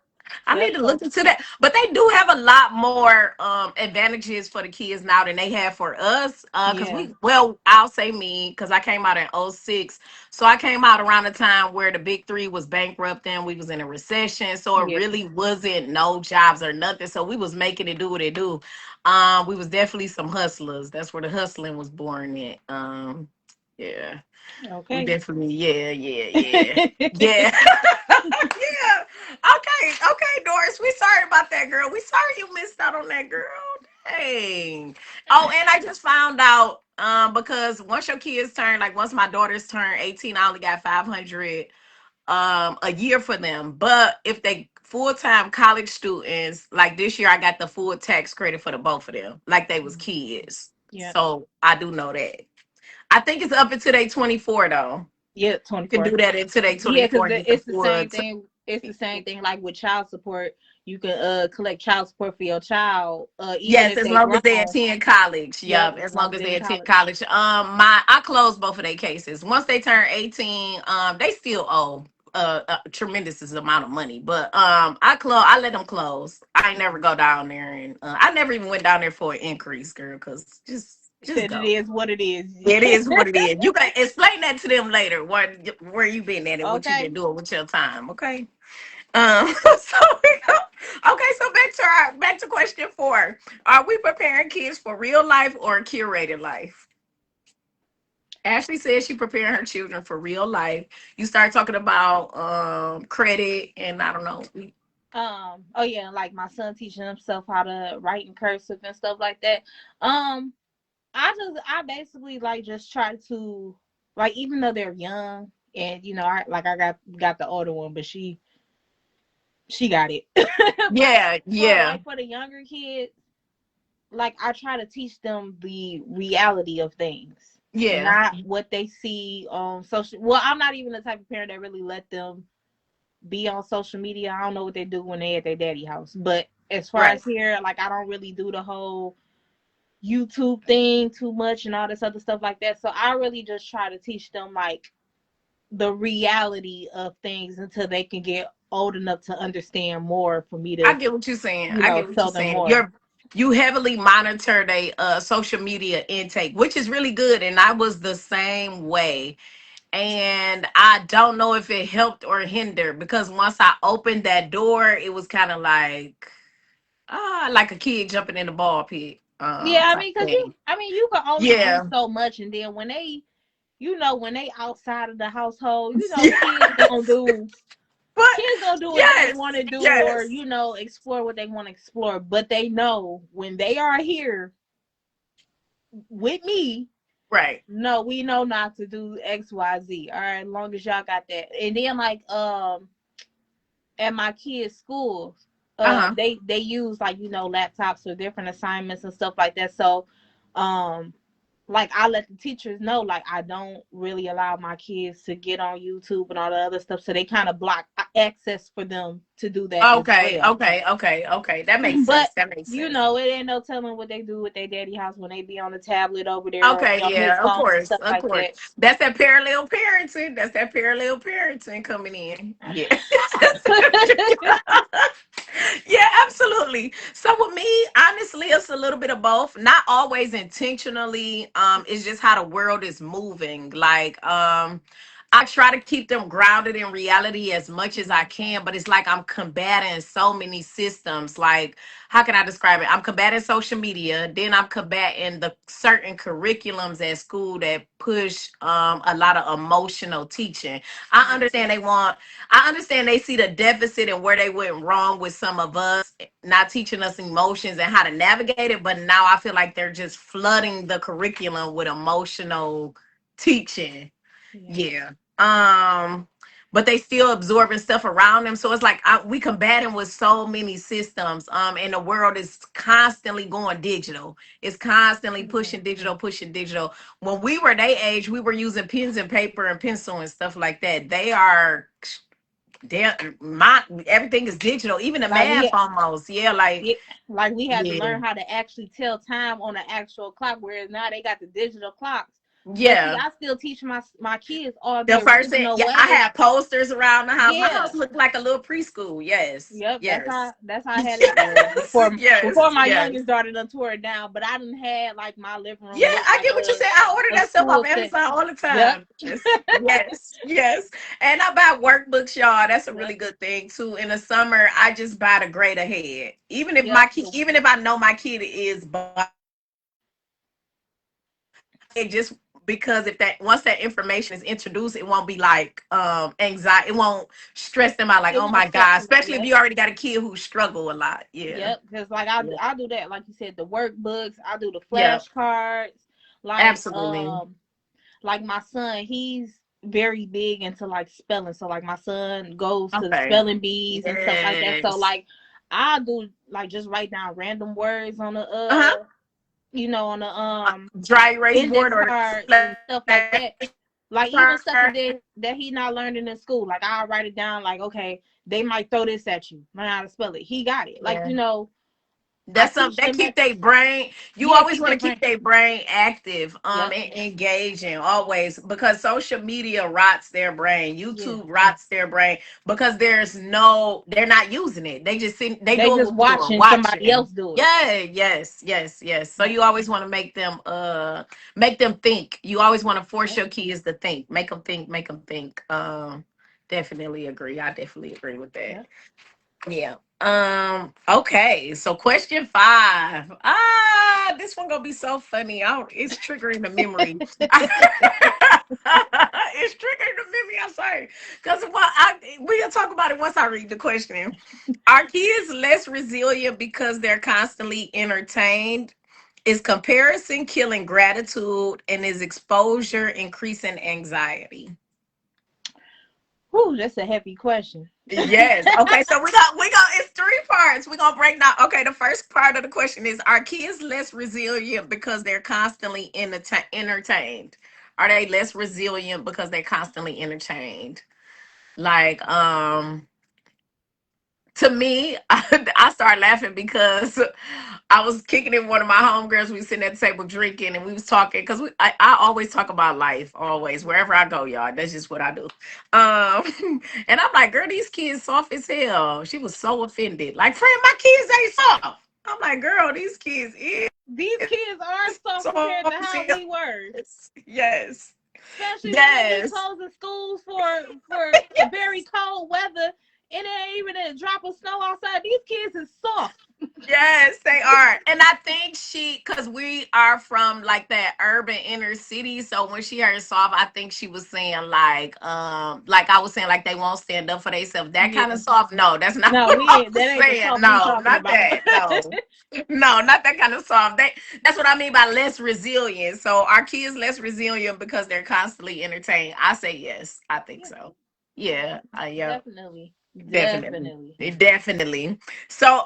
I need Yep. to look So into that. But they do have a lot more advantages for the kids now than they have for us. Cause yeah. I'll say me, because I came out in '06. So I came out around the time where the big three was bankrupt and we was in a recession. So it Yeah. really wasn't no jobs or nothing. So we was making it do what it do. We was definitely some hustlers. That's where the hustling was born at. Yeah. We Okay. definitely, yeah, yeah, yeah. Yeah. Yeah. Okay, Doris. We sorry about that, girl. We sorry you missed out on that, girl. Dang. Oh, and I just found out because once your kids turn, like once my daughters turn 18, I only got 500 a year for them. But if they full-time college students, like this year I got the full tax credit for the both of them, like they was kids. Yeah. So I do know that. I think it's up until they 24 though. Yeah, You can 24. do that until they Yeah, 24 because and get the it's the full. same thing. It's the same thing like with child support. You can collect child support for your child, even Yes, if as they long as they grown. attend college. Yep, Yep, as as long long as as they're they in attend college. college. I closed both of their cases. Once they turn 18, they still owe a tremendous amount of money. But I let them close. I ain't never go down there, and I never even went down there for an increase, girl, because just Said it go. is what it is. It is what it is. You can explain that to them later. Where you been at and what you been Okay. doing with your time, okay? So okay, so back to question 4. Are we preparing kids for real life or curated life? Ashley says she preparing her children for real life. You start talking about credit and I don't know. Oh yeah, like my son teaching himself how to write in cursive and stuff like that. Um, I basically like just try to, like, even though they're young, and I got the older one, but she got it. But Yeah, for yeah, like for the younger kids, like I try to teach them the reality of things, yeah. not what they see on social. Well, I'm not even the type of parent that really let them be on social media. I don't know what they do when they at their daddy house. But as far Right. as here, like I don't really do the whole YouTube thing too much and all this other stuff like that. So I really just try to teach them like the reality of things until they can get old enough to understand more for me I to, get what you're saying. I get what tell you're them saying. more. You heavily monitor their social media intake, which is really good. And I was the same way. And I don't know if it helped or hindered because once I opened that door, it was kind of like a kid jumping in the ball pit Yeah, I type mean, cause thing. you can only do Yeah. so much, and then when they outside of the household, Yeah. But kids gonna do what they yes, want to do, or yes. explore what they want to explore. But they know when they are here with me, Right. no, we know not to do XYZ. All right, as long as y'all got that. And then like at my kids' schools, Uh-huh. they use like laptops for different assignments and stuff like that. So um like I let the teachers know, like I don't really allow my kids to get on YouTube and all the other stuff, so they kind of block access for them to do that as Okay, well. okay, okay, okay. That makes But sense. That makes sense. it ain't no telling what they do with their daddy house when they be on the tablet over there or Okay, on his yeah, of phone and course, stuff of like course. that. That's that parallel parenting. That's that parallel parenting coming in. Yeah. Yeah, absolutely. So with me, honestly, it's a little bit of both. Not always intentionally. It's just how the world is moving. I try to keep them grounded in reality as much as I can, but it's like I'm combating so many systems. Like, how can I describe it? I'm combating social media, then I'm combating the certain curriculums at school that push a lot of emotional teaching. I Yeah. understand they want I understand they see the deficit and where they went wrong with some of us not teaching us emotions and how to navigate it, but now I feel like they're just flooding the curriculum with emotional teaching. Yeah. Yeah. Um, but they still absorbing stuff around them. So it's like we combating with so many systems. And the world is constantly going digital. It's constantly Yeah. pushing digital, pushing digital. When we were their age, we were using pens and paper and pencil and stuff like that. My everything is digital, even the Like math almost. Yeah, yeah, like we had to yeah, learn how to actually tell time on an actual clock, whereas now they got the digital clocks. But see, yeah. I still teach my kids all The the first thing, original yeah, I way. had posters around the house. My house Yeah. looked like a little preschool. Yes, Yep, yes, that's how I had it. Well, yes, before yes, my yes. youngest daughter done tore it down, but I didn't had like my living Yeah, room look I like get what you're saying. I order a that stuff off school set. Amazon all the Yep. time. Yes, yes, yes. And I buy workbooks, y'all. That's a Yep. really good thing too. In the summer, I just buy the grade ahead. Yep. Even if I know my kid is it just because if that once that information is introduced, it won't be like anxiety. It won't stress them out like, It oh won't my stress God. them out. Especially if Yep. you already got a kid who struggle a lot. Yeah. Yep. Because like Yeah. I do that, like you said, the workbooks. I do the Yeah. flashcards. Like Absolutely. like my son, he's very big into like spelling. So like my son goes to the Okay. spelling bees and stuff like that. So Yes. like I do like just write down random words on the Uh-huh. on the Dry erase board index or cards and stuff like flashcard. that. Like even stuff that he not learning in school. Like I write it down. Like okay, they might throw this at you. Learn how to spell it. He got it. Like Yeah. I That's something teach that them keep that. their brain. You Yeah, always keep want their to keep brain. their brain active, Yep. and engaging always because social media rots their brain. Yeah. YouTube rots their brain because they're not using it. They just see they They doing just what we doing, watching somebody else watching. do it. Yeah, yes, yes, yes. So Yep. you always want to make them think. You always want to force Yep. your kids to think, make them think, make them think. Definitely agree. I definitely agree with that. Yep. Yeah. Okay. So question 5. This one gonna be so funny. It's triggering the memory. It's triggering to me. I'm sorry. Because we'll talk about it once I read the question. Are kids less resilient because they're constantly entertained? Is comparison killing gratitude? And is exposure increasing anxiety? Whew, that's a heavy question. Yes. Okay. So we got it's three parts. We're gonna break down. Okay, the first part of the question is, are kids less resilient because they're constantly entertained? Are they less resilient because they're constantly entertained? Like, to me, I started laughing because I was kicking in one of my homegirls. We was sitting at the table drinking, and we was talking because I always talk about life, always wherever I go, y'all. That's just what I do. And I'm like, girl, these kids soft as hell. She was so offended. Like, friend, my kids ain't soft. I'm like, girl, these kids is These kids are soft compared to soft as how hell. we were. Yes, Especially when they be yes. closing schools for very cold weather and it ain't even a drop of snow outside. These kids is soft. Yes, they are. And I think because we are from like that urban inner city. So when she heard soft, I think she was saying like I was saying, like they won't stand up for themselves. That kind Yeah. of soft. No, that's not No, what we I ain't. was That ain't the saying. soft we No, talking not about. that. No. No, not that kind of soft. That's what I mean by less resilient. So our kids less resilient because they're constantly entertained. I say yes. I think Yeah, so. Yeah. Yeah. definitely, Definitely. definitely. Definitely. So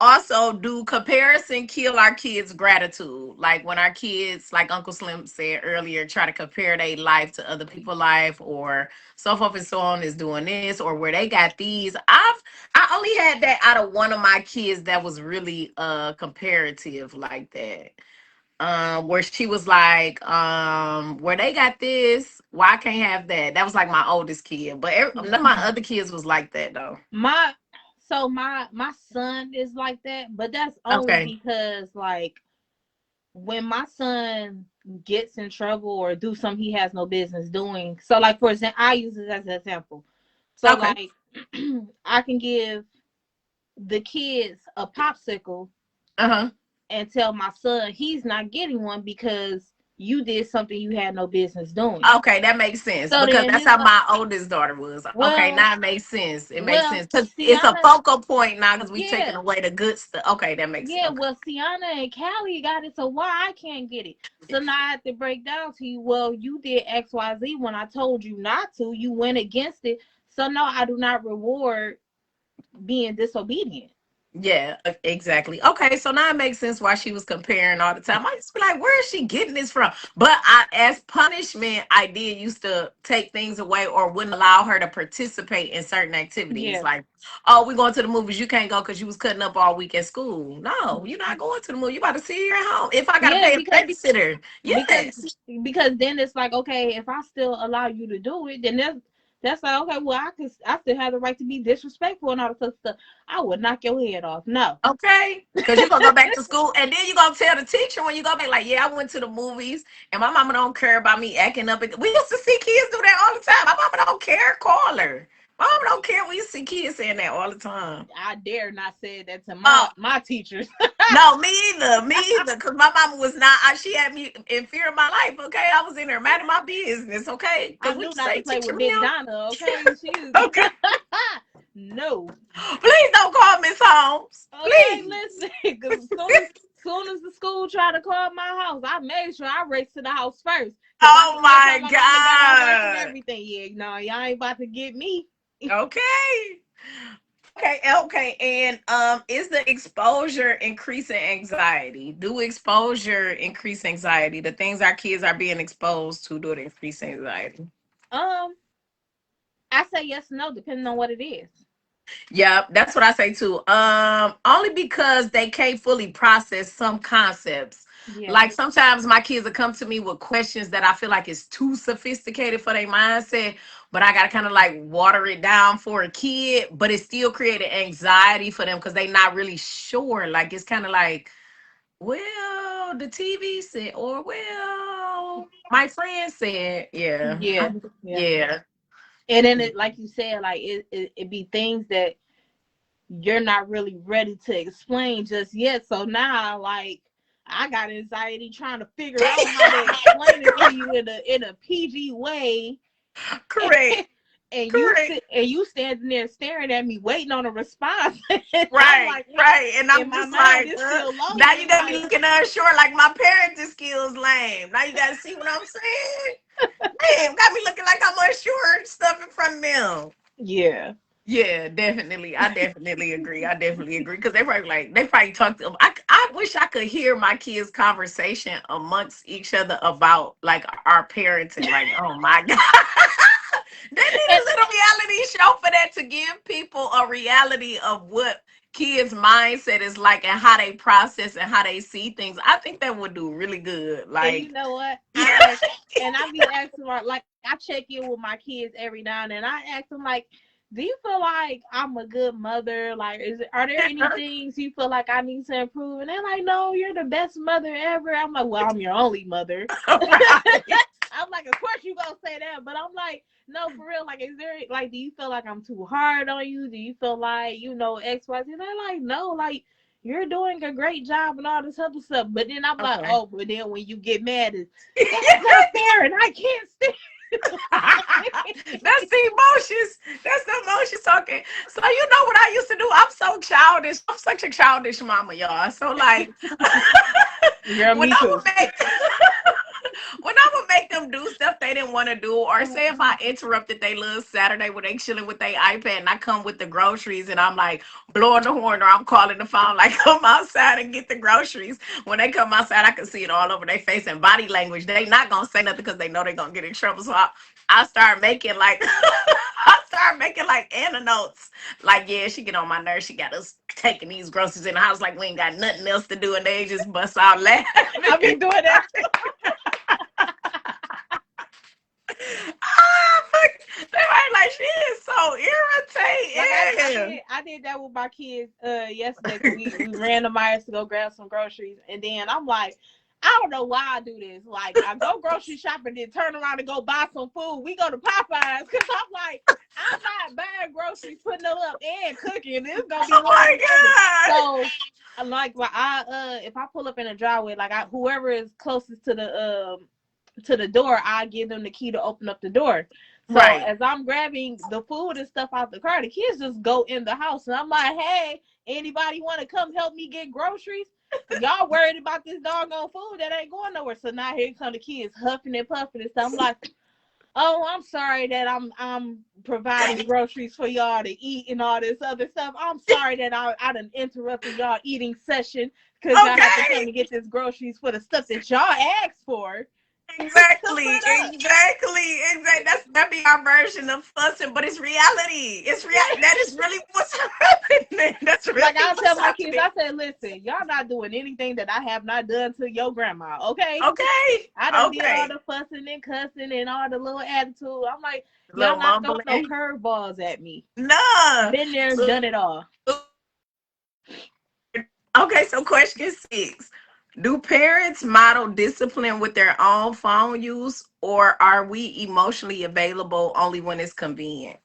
also, do comparison kill our kids' gratitude? Like when our kids, like Uncle Slim said earlier, try to compare their life to other people's life, or so forth and so on, is doing this or where they got these. I only had that out of one of my kids that was really comparative like that. Where she was like, where they got this, why I can't have that. That was like my oldest kid, but none of my other kids was like that though. My my son is like that, but that's only Okay. because like when my son gets in trouble or do something he has no business doing. So like for example, I use it as an example. So Okay. like I can give the kids a popsicle Uh-huh. and tell my son he's not getting one because you did something you had no business doing. Okay, that makes sense So because then that's it's how like, my oldest daughter was. Okay, well, now it makes sense. It makes well, sense because it's a Sienna, focal point now because we taking yeah, away the good stuff. Okay, that makes sense. yeah, Okay. well, Sienna and Callie got it, so why I can't get it? So now I have to break down to you, well, you did XYZ when I told you not to. You went against it. So no, I do not reward being disobedient. Yeah, exactly. Okay, so now it makes sense why she was comparing all the time. I used to be like, where is she getting this from? But as punishment, I did used to take things away or wouldn't allow her to participate in certain activities. Yeah. Like, oh, we going to the movies. You can't go because you was cutting up all week at school. No, you're not going to the movie. You about to sit here at home. If I got to Yeah, pay a babysitter, because yes. because then it's like, okay, if I still allow you to do it, then that's like, okay, well, I still have the right to be disrespectful and all this other stuff. I would knock your head off. No. Okay, because you're gonna go back to school and then you're gonna tell the teacher when you go back, like, yeah, I went to the movies and my mama don't care about me acting up. We used to see kids do that all the time. My mama don't care, call her. My mama don't care. We used to see kids saying that all the time. I dare not say that to Oh, my teachers. no, me either, because my mama was not, she had me in fear of my life, okay? I was in there minding my business, okay? I Because we knew used to not to say, play teacher, with Big Donna, okay? She is okay, no. please don't call Miss Holmes, Okay, please. listen, because as soon as the school tried to call my house, I made sure I raced to the house first. Because I Oh knew by the my time my mama got off work and God. everything, yeah, no, y'all ain't about to get me. Okay. Okay. And is the exposure increasing anxiety? Do exposure increase anxiety? The things our kids are being exposed to, do it increase anxiety? Um, I say yes and no, depending on what it is. Yeah, that's what I say too. Only because they can't fully process some concepts. Yeah. Like sometimes my kids will come to me with questions that I feel like is too sophisticated for their mindset, but I gotta kind of like water it down for a kid, but it still created anxiety for them because they not really sure. Like it's kind of like, well, the TV said, or well, my friend said, yeah, Yeah. Yeah. yeah, And then it, like you said, like it be things that you're not really ready to explain just yet. So now, like, I got anxiety trying to figure out how to explain it to you in a PG way. Correct. Correct. And you standing there staring at me, waiting on a response. And I'm Right, like, right. And in I'm my just mind, like, it's still now you loading. got me Like, looking unsure, like my parenting skills lame. Now you got to see what I'm saying. Damn, got me looking like I'm unsure and stuff in front of them. yeah. Yeah, definitely. I definitely agree. I definitely agree because they probably talk to them. I wish I could hear my kids' conversation amongst each other about like our parenting. Like, oh my god, they need And, a little reality show for that to give people a reality of what kids' mindset is like and how they process and how they see things. I think that would do really good. and you Like, know what? yeah, I be asking, like, I check in with my kids every now and then. I ask them, like, do you feel like I'm a good mother? Like, are there any things you feel like I need to improve? And they're like, no, you're the best mother ever. I'm like, well, I'm your only mother. right. I'm like, of course you gonna say that, but I'm like, no, for real. Like, is there like, do you feel like I'm too hard on you? Do you feel like X, Y, Z? They're like, no, like you're doing a great job and all this other stuff. But then I'm like, Okay. oh, but then when you get mad, that's not fair, and I can't stand. That's the emotions. That's the emotions talking. So you know what I used to do? I'm so childish. I'm such a childish mama, y'all. So like Girl, when me I too. would make when I would make them do stuff they didn't want to do, or say if I interrupted their little Saturday when they chilling with their iPad and I come with the groceries and I'm like blowing the horn or I'm calling the phone like come outside and get the groceries. When they come outside, I can see it all over their face and body language. They not gonna say nothing because they know they're gonna get in trouble. So I start making like I start making like anecdotes. Like, yeah, she get on my nerves. She got us taking these groceries in the house like we ain't got nothing else to do, and they just bust out I laughing. be doing that. Ah, fuck. They were like, she is so Like irritating. I did that with my kids yesterday. Cause we ran to Myers to go grab some groceries, and then I'm like, I don't know why I do this. Like I go grocery shopping, then turn around and go buy some food. We go to Popeyes because I'm like, I'm not buying groceries, putting them up and cooking. It's gonna be Oh one or my the other. god. So I'm like, well, if I pull up in a driveway, like whoever is closest to the door, I give them the key to open up the door. So Right. as I'm grabbing the food and stuff out the car, the kids just go in the house, and I'm like, "Hey, anybody want to come help me get groceries? Y'all worried about this doggone food that ain't going nowhere." So now here come the kids huffing and puffing and stuff. I'm like, "Oh, I'm sorry that I'm providing groceries for y'all to eat and all this other stuff. I'm sorry that I done interrupted y'all eating session because y'all had to come Okay. and get this groceries for the stuff that y'all asked for." To Exactly, put up. exactly, exactly. That be our version of fussing, but it's reality. It's real. That is really what's happening. That's Like really I'll tell what's my kids, happening. I said, listen, y'all not doing anything that I have not done to your grandma, okay? Okay, I done did all okay. the fussing and cussing and all the little attitude. I'm like, y'all Little not throwing no mumbling. curveballs at me. Nah. Been there and So, done it all. okay, so question 6. Do parents model discipline with their own phone use, or are we emotionally available only when it's convenient?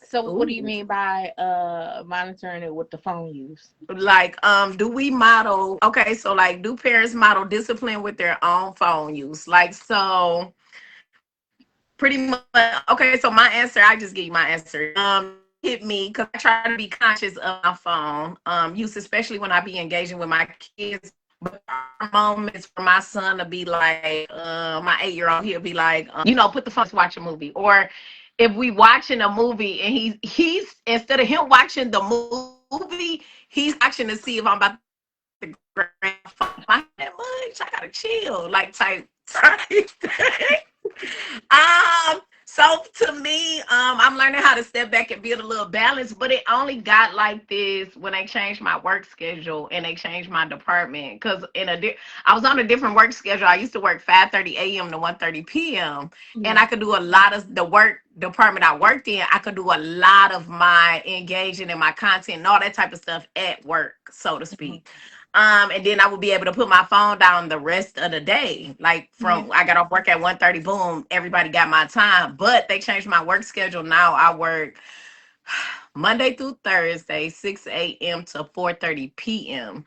So what do you Ooh. mean by monitoring it with the phone use? Like, do we model, okay, so like, do parents model discipline with their own phone use? Like, so pretty much, okay, so my answer, I just give you my answer. Hit me because I try to be conscious of my phone use, especially when I be engaging with my kids. But there are moments for my son to be like, my 8-year-old, he'll be like, put the phone, let's watch a movie. Or if we watching a movie and he's instead of him watching the movie, he's watching to see if I'm about to grab my phone. I that much. I gotta chill, like type thing. So to me, I'm learning how to step back and build a little balance, but it only got like this when they changed my work schedule and they changed my department. Cause I was on a different work schedule. I used to work 5:30 a.m. to 1:30 p.m. and Yeah. I could do a lot of the work department I worked in. I could do a lot of my engaging and my content and all that type of stuff at work, so to Mhm. speak. And then I would be able to put my phone down the rest of the day. Like Yeah. from I got off work at 1:30, boom, everybody got my time. But they changed my work schedule. Now I work Monday through Thursday, 6 a.m. to 4:30 p.m.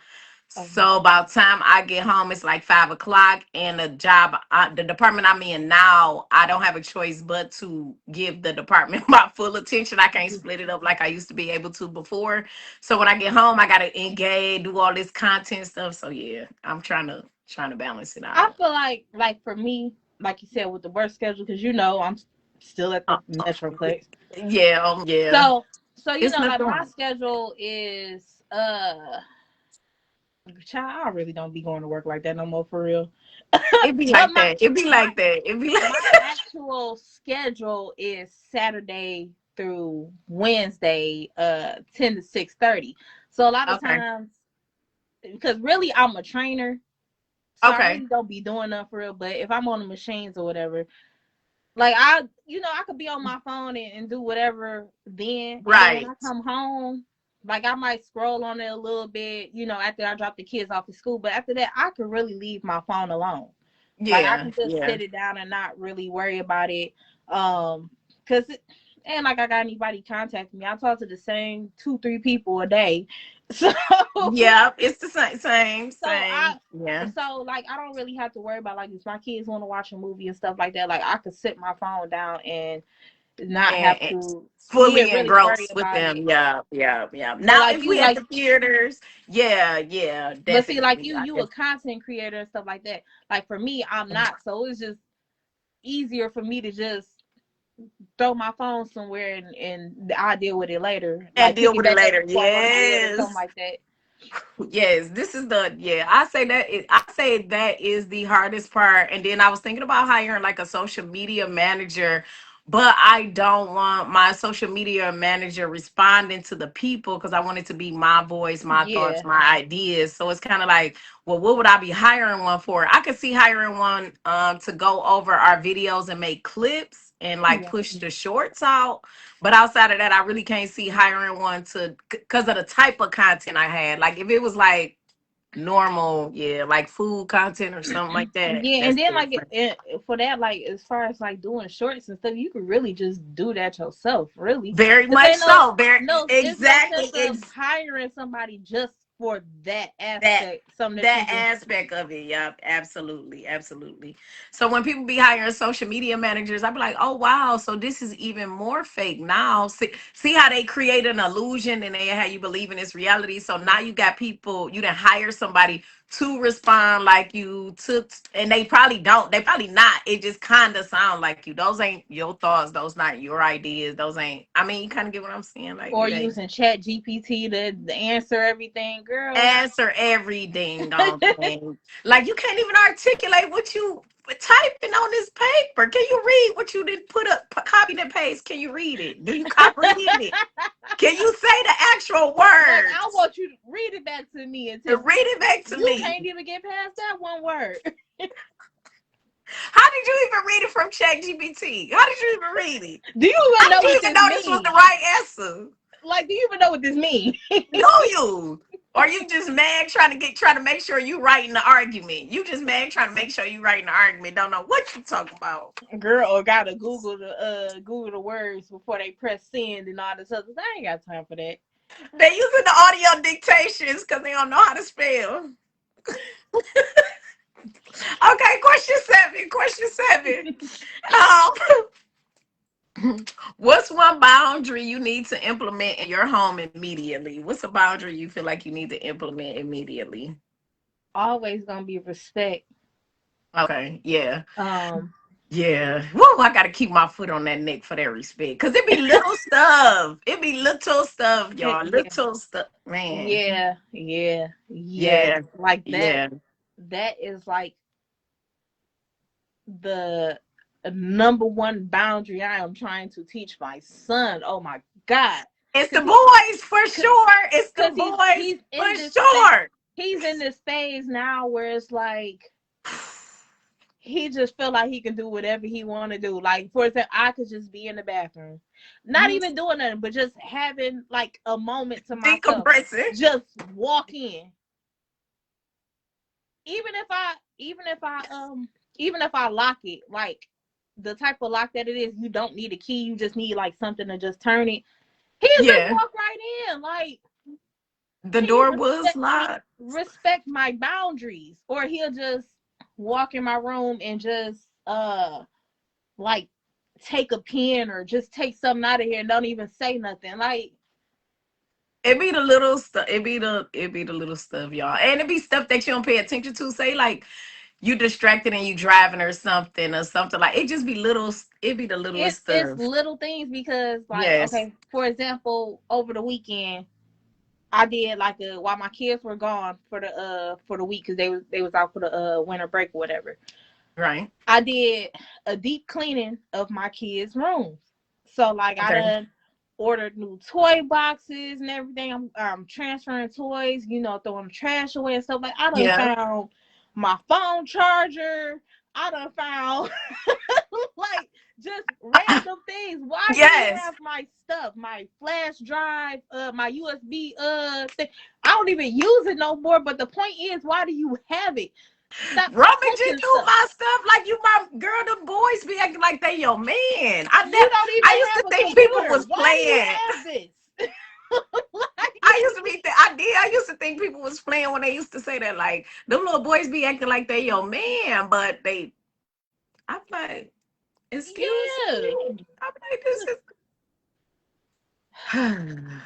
Okay. So about time I get home, it's like 5 o'clock, and the department I'm in now, I don't have a choice but to give the department my full attention. I can't split it up like I used to be able to before. So when I get home, I gotta engage, do all this content stuff. So yeah, I'm trying to balance it I out. feel like for me, like you said, with the work schedule, because I'm still at Uh, the Metroplex. yeah, yeah. So It's like nothing my wrong. schedule is child, I really don't be going to work like that no more for real. It be But like that. It be my like that. It be like my that. actual schedule is Saturday through Wednesday, 10 to 6:30. So a lot of Okay. times, because really I'm a trainer, so I Okay. really don't be doing nothing for real. But if I'm on the machines or whatever, like I could be on my phone and do whatever then, and then when Right. I come home, like I might scroll on it a little bit, after I drop the kids off at school. But after that, I could really leave my phone alone. Like I Yeah. can just Yeah. sit it down and not really worry about it. Cause and like I got anybody contacting me, I talk to the same 2-3 people a day. So Yeah. It's the same. Same. so I Same. Yeah. so like I don't really have to worry about like if my kids want to watch a movie and stuff like that. Like I could sit my phone down and not have And to fully really worry engrossed with about it. them. Yeah. Yeah. Yeah. But Now, like if you we at like the theaters, yeah. Yeah. but see like Definitely. you a content creator and stuff like that. Like for me, I'm not. So it's just easier for me to just throw my phone somewhere and I'll deal with it later. And Like pick deal it with it back up later. before I go to bed or something Yes. like that. Yes, this is the yeah. I say that is the hardest part. And then I was thinking about hiring like a social media manager, but I don't want my social media manager responding to the people because I want it to be my voice, my thoughts, Yeah. my ideas. So it's kind of like, well, what would I be hiring one for? I could see hiring one to go over our videos and make clips and like Yeah. push the shorts out. But outside of that, I really can't see hiring one to because of the type of content I had. Like if it was like normal, yeah, like food content or something like that, Yeah, and that's then like different. for that, like as far as like doing shorts and stuff, you could really just do that yourself, really. Very Cause much ain't no so. Very no, it's no sense exactly. of hiring somebody just for that That aspect, something that you that can. aspect of it. Yep, absolutely, absolutely. So when people be hiring social media managers, I be like, oh wow, so this is even more fake now. See how they create an illusion and they have you believe in this reality. So now you got people, you didn't hire somebody to respond like you took, and they probably don't. They probably not. It just kind of sound like you. Those ain't your thoughts. Those not your ideas. Those ain't. I mean, you kind of get what I'm saying. Like Or it ain't. using Chat GPT to answer everything, girl. Answer everything on thing. Like you can't even articulate what you typing on this paper. Can you read what you did put up, copy and paste? Can you read it? Do you comprehend it? Can you say the actual Like I words? want you to read it back to me and tell Read it back to you me. can't even get past that one word. How did you even read it from ChatGPT? How did you even read it? Do you How even know did you what even this know this was the means? right answer? Like, do you even know what this means? Do you? Or you just mad trying to make sure you writing the argument? You just mad trying to make sure you writing the argument. Don't know what you talking about. Girl, or gotta Google the words before they press send and all this other. I ain't got time for that. They using the audio dictations because they don't know how to spell. Okay, question seven. Question seven. What's one boundary you need to implement in your home immediately? What's a boundary you feel like you need to implement immediately? Always gonna be respect. Okay, yeah. Um, Yeah. Whoa, I gotta keep my foot on that neck for that respect. Cause it be little stuff. It be little stuff, y'all. yeah, Little stuff. Man. yeah. Yeah. Like that. Yeah. That is like the number one boundary I am trying to teach my son. Oh my God, It's the because boys for sure. It's the boys he's for in this sure. he's in this phase now where it's like he just feel like he can do whatever he want to do. Like for example, I could just be in the bathroom, not Mhm. even doing nothing, but just having like a moment to myself. Decompressing. Just walk in, even if I lock it, like the type of lock that it is, you don't need a key. You just need like something to just turn it. He'll just Yeah. walk right in, like The Can you door was locked. respect my boundaries? Or he'll just walk in my room and just like take a pen or just take something out of here and don't even say nothing. Like, It be the little stuff. It be the little stuff, y'all, and it be stuff that you don't pay attention to. Say like you distracted and you driving or something like it. Just be little. It be the littlest it's stuff. little things because, like, Yes. okay, for example, over the weekend I did like a while my kids were gone for the week because they was out for the winter break or whatever. Right. I did a deep cleaning of my kids' rooms. So like I Okay. done ordered new toy boxes and everything. I'm transferring toys, throwing the trash away and stuff. Like I done Yeah. found my phone charger. I done found like just random things. Why do you Yes. have my stuff, my flash drive, my USB thing? I don't even use it no more. But the point is, why do you have it? Stop Rummaging touching through stuff. my stuff like you my girl. The boys be acting like they your man. You don't I even used to have a think people computer. was Why do you playing. have this? I Like, used to be. I did. I used to think people was playing when they used to say that. Like them little boys be acting like they your man, but they. I'm like, excuse yeah. me. I'm like, this is.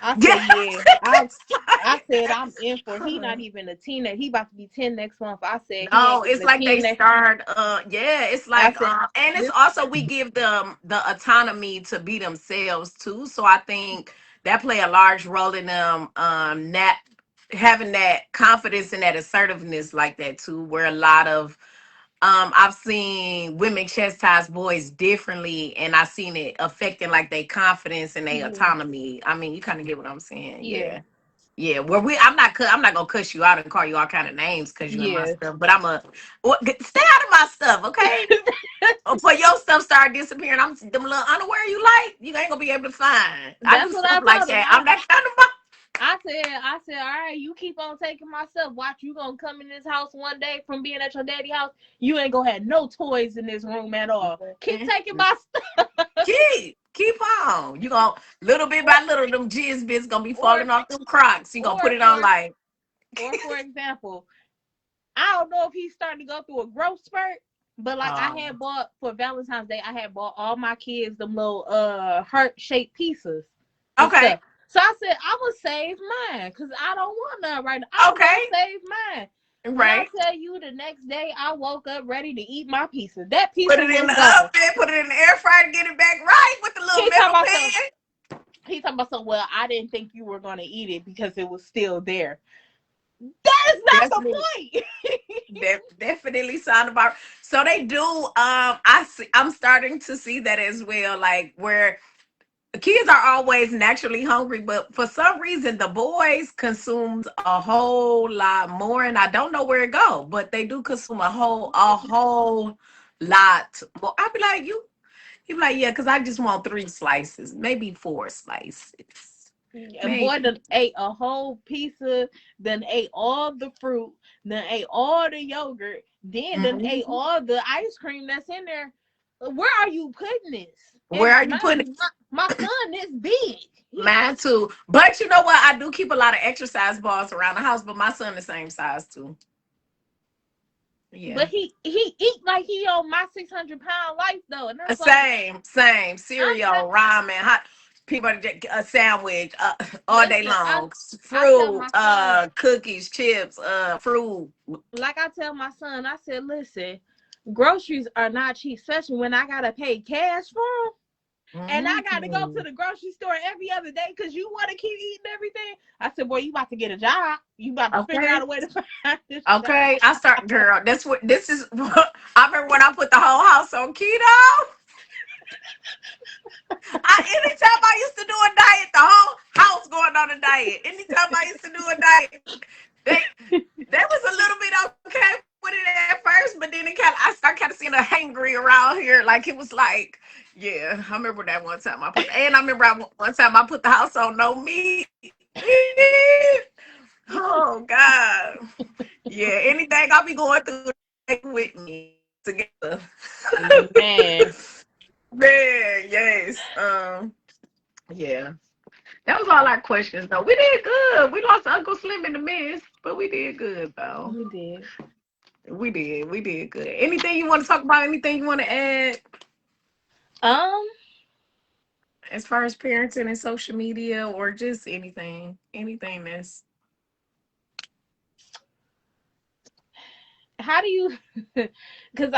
I Yeah. said, yeah. It's I like, said I'm in for. He not even a teenager. He about to be 10 next month. I said he ain't no, even it's a like they teenager. start yeah, it's I like said and it's this. also we give them the autonomy to be themselves too. So I think that play a large role in them that having that confidence and that assertiveness like that too, where a lot of I've seen women chastise boys differently and I've seen it affecting like their confidence and their Yeah, autonomy. I mean, you kind of get what I'm saying. yeah, Yeah. Yeah, well, I'm not gonna cuss you out and call you all kind of names because you in my yeah. stuff, but stay out of my stuff, okay? Before your stuff start disappearing, I'm them little underwear you like, you ain't gonna be able to find. I That's do what I stuff like told him. that. I'm that kind of I said, all right, you keep on taking my stuff. Watch, you gonna come in this house one day from being at your daddy house. You ain't gonna have no toys in this room at all. Keep taking mom. my stuff. Keep on. You gonna little bit or by little, them jizz bits gonna be or falling off them Crocs. You gonna put or it on for like or for example, I don't know if he's starting to go through a growth spurt, but like I um had bought for Valentine's Day, I had bought all my kids them little heart shaped pieces and okay, stuff. So I said I'm gonna save mine because I don't want none right now. I'm okay, gonna save mine. When I right. tell you the next day I woke up ready to eat my pieces, that Put pizza it in was the gone. oven, put it in the air fryer to get it back right with the little He talking metal about some. pan. He talking about some. Well, I didn't think you were gonna eat it because it was still there. That is not the Definitely, point. definitely sound about. So they do. I'm starting to see that as well. Like where kids are always naturally hungry, but for some reason the boys consumes a whole lot more, and I don't know where it go, but they do consume a whole lot. Well, I'd be like you. You be like, yeah, because I just want 3 slices, maybe 4 slices, And boy maybe. done ate a whole pizza, then ate all the fruit, then ate all the yogurt, then ate Mhm. all the ice cream that's in there. Where are you putting this? Where And are you mind putting you, my son is big. mine too? But you know what? I do keep a lot of exercise balls around the house, but my son the same size too. Yeah. But he eat like he on my 600 pound life though, and that's like Same. I'm Cereal, ramen, hot peanut butter, a sandwich, all day listen. long. I tell Fruit, my son, cookies, chips, fruit. like I tell my son, I said, listen, groceries are not cheap, especially when I gotta pay cash for them. And I got to go to Mhm. the grocery store every other day because you want to keep eating everything. I said, boy, you about to get a job. You about to figure Okay. out a way to find this job. Okay. I start, girl. That's what this is. I remember when I put the whole house on keto. Anytime I used to do a diet, the whole house going on a diet. Anytime I used to do a diet, they was a little bit okay with it at first, but then I started kind of seeing a hangry around here. Like it was like, yeah, I remember that one time and I remember one time I put the house on no meat. Oh God, yeah. Anything I'll be going through with me together. Man, Man, yes. Yeah. That was all our questions, though. We did good. We lost Uncle Slim in the mess, but we did good, though. We did. We did. We did good. Anything you want to talk about? Anything you want to add Um, as far as parenting and social media, or just anything? Anything that's how do you? Because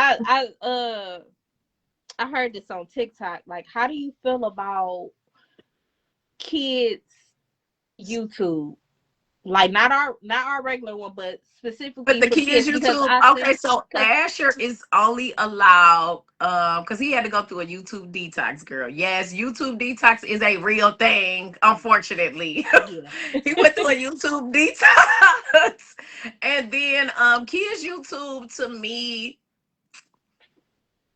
I heard this on TikTok. Like, how do you feel about kids YouTube? Like, not our regular one, but But specifically the for kids kids. Because YouTube, I okay, see, so because Asher is only allowed because he had to go through a YouTube detox, girl. Yes, YouTube detox is a real thing, unfortunately. yeah, He went through a YouTube detox. And then kids YouTube to me,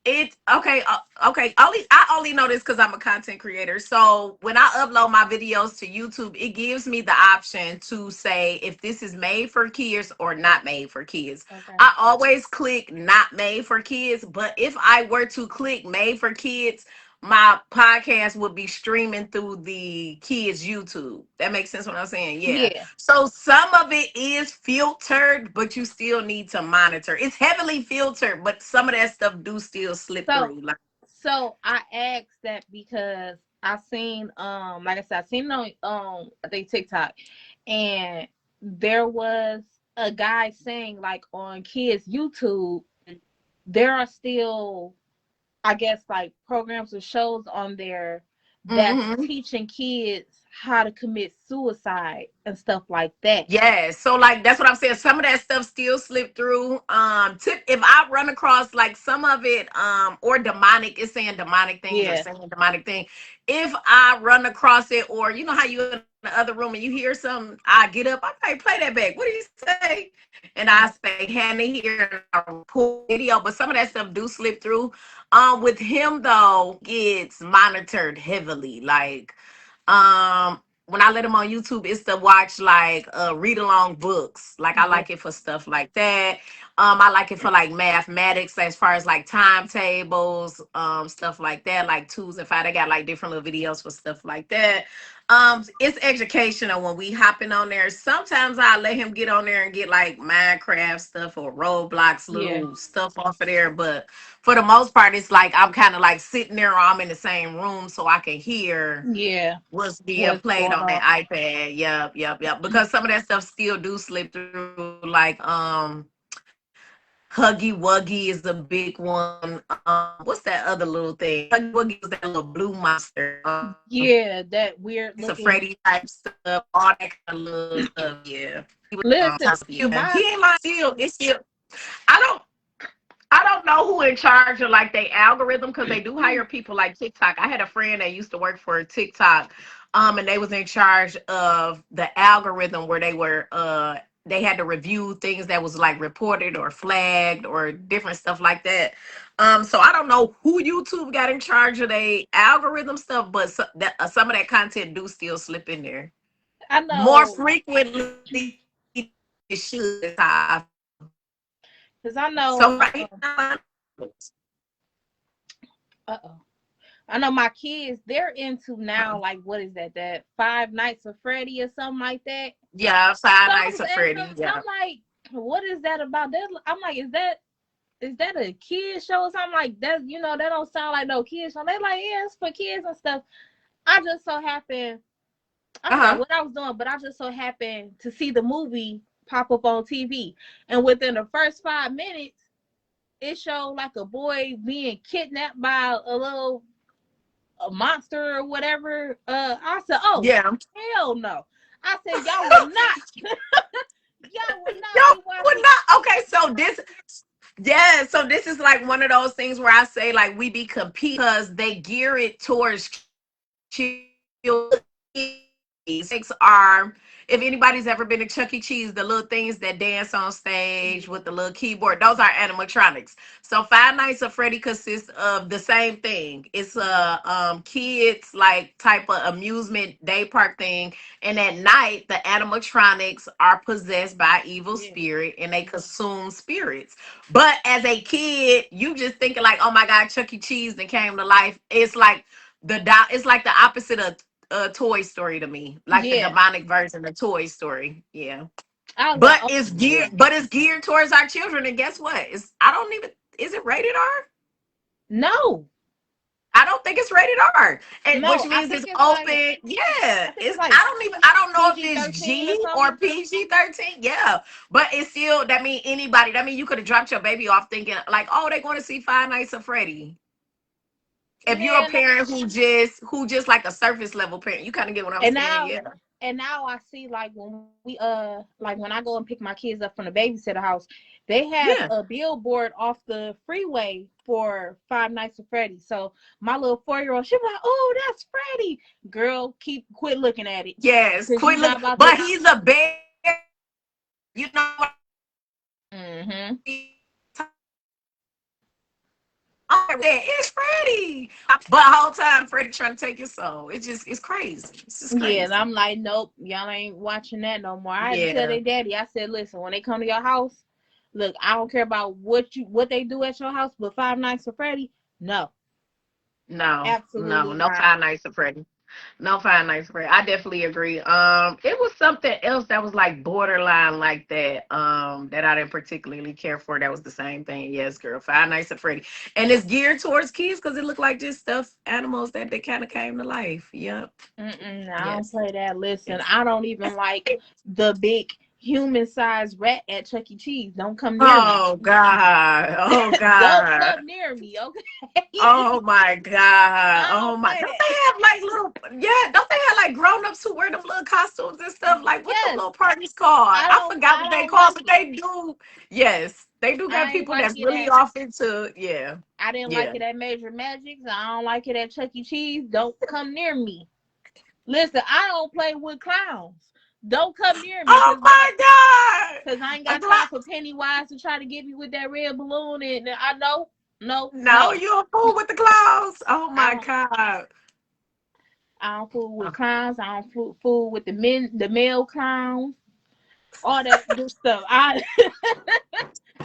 it okay, okay. I only know this because I'm a content creator. So when I upload my videos to YouTube, it gives me the option to say if this is made for kids or not made for kids. okay, I always click not made for kids, but if I were to click made for kids, my podcast would be streaming through the kids YouTube. That makes sense what I'm saying? Yeah. yeah. So some of it is filtered, but you still need to monitor. It's heavily filtered, but some of that stuff do still slip So, through. Like, so I asked that because I seen, like I said, I seen it on I think TikTok, and there was a guy saying like on kids YouTube there are still, I guess, like programs or shows on there that's hmm teaching kids how to commit suicide and stuff like that. yeah, so like that's what I'm saying. Some of that stuff still slip through. Tip if I run across like some of it, or demonic, it's saying demonic things or Yeah, saying demonic thing. If I run across it, or you know how you in the other room and you hear something, I get up, I like play that back. What do you say? And I say, hand it here and I record video. But some of that stuff do slip through. With him though, it's monitored heavily. Like when I let them on YouTube, it's to watch like read along books. Like I yeah, like it for stuff like that. I like it for like mathematics as far as like timetables, stuff like that, like twos and five. They got like different little videos for stuff like that. It's educational when we hopping on there. Sometimes I let him get on there and get like Minecraft stuff or Roblox yeah, little stuff off of there. But for the most part, it's like I'm kind of like sitting there or I'm in the same room so I can hear yeah. what's being What's played going on that on? iPad. Yep, yep, yep. Because some of that stuff still do slip through. Like Huggy Wuggy is a big one. What's that other little thing? Huggy Wuggy was that little blue monster. Yeah, that Five weird Nights of looking. Freddy type stuff, all that kind of little stuff. Yeah, he was Listen, yeah. my He ain't like still. It's still. I don't. I don't know who in charge of like they algorithm because they do hire people like TikTok. I had a friend that used to work for TikTok, and they was in charge of the algorithm where they had to review things that was like reported or flagged or different stuff like that. So I don't know who YouTube got in charge of the algorithm stuff, but some of that content do still slip in there I more know, frequently than it should. Is how I feel. because I So know, right now, uh-oh. I know my kids, they're into now, like, what is that? That Five Nights of Freddy or something like that. yeah, So Five I Nights was at asking Freddy. them, Yeah. I'm like, what is that about? I'm like, is that a kid show or something like that? That don't sound like no kid show. They like, yeah, it's for kids and stuff. I just so happened, I Uh forgot huh. what I was doing, but I just so happened to see the movie pop up on TV. And within the first 5 minutes, it showed like a boy being kidnapped by a monster or whatever. I said, oh, Yeah. hell no. I said, y'all will No, not be we're watching. not. Okay, so this, yeah, so this is like one of those things where I say like we be competing because they gear it towards children. Things are, if anybody's ever been to Chuck E. Cheese, the little things that dance on stage with the little keyboard, those are animatronics. So Five Nights at Freddy consists of the same thing. It's a kids like type of amusement day park thing, and at night the animatronics are possessed by evil Yeah, spirit and they consume spirits. But as a kid, you just thinking like, oh my God, Chuck E. Cheese that came to life. It's like it's like the opposite of Toy Story to me, like the Yeah, demonic version of Toy Story. Yeah, I was like, but oh it's yeah. geared towards our children. And guess what? It's I don't even is it rated R? No, I don't think it's rated R, and no, which means it's open. Yeah, I think it's it's like I don't know if it's PG-13 or G or something. PG-13. Yeah, but it's still that mean anybody. That mean you could have dropped your baby off thinking like, oh, they're going to see Five Nights at Freddy. If you're a Man, parent who just like a surface level parent, you kind of get what I'm and saying. now Yeah. and now I see, like, when we like when I go and pick my kids up from the babysitter house, they have Yeah. a billboard off the freeway for Five Nights at Freddy. So my little 4-year-old, she be like, oh, that's Freddy. Girl, quit looking at it. Yes. Because you Quit look, not about to. but he's a bear. You know what? Mm-hmm. It's Freddie. But the whole time Freddie trying to take your soul. It's crazy. It's just Yeah, and crazy. I'm like, nope, y'all ain't watching that no more. I had to tell Yeah. their daddy, I said, listen, when they come to your house, look, I don't care about what they do at your house, but Five Nights at Freddy, no, No, absolutely no not. Five Nights at Freddy. No Five Nights at Freddy. I definitely agree. It was something else that was like borderline like that. That I didn't particularly care for. That was the same thing. Yes, girl. Five Nights at Freddy, and it's geared towards kids because it looked like just stuffed animals that they kind of came to life. Yep. I don't Yes. play that. Listen, Yes. I don't even like the big human-sized rat at Chuck E. Cheese. Don't come near me. Oh God. Oh Don't God. come near me, okay? Oh my God. I Oh don't my. play Don't they that. have like little, yeah, don't they have like grown-ups who wear them little costumes and stuff? Like what the Yes, little parties called? I forgot I what they don't called, like but it. they do. Yes. They do got I ain't people like that's it really at off into, yeah. I didn't like Yeah. it at Major Magics. I don't like it at Chuck E. Cheese. Don't come near me. Listen, I don't play with clowns. Don't come near me, Oh my cause I ain't God. got time for Pennywise to try to get me with that red balloon. And I know, no, No, no. you a fool with the clowns. Oh I my don't. God. I don't fool with Okay. clowns. I don't fool with the male clowns. All that good stuff. I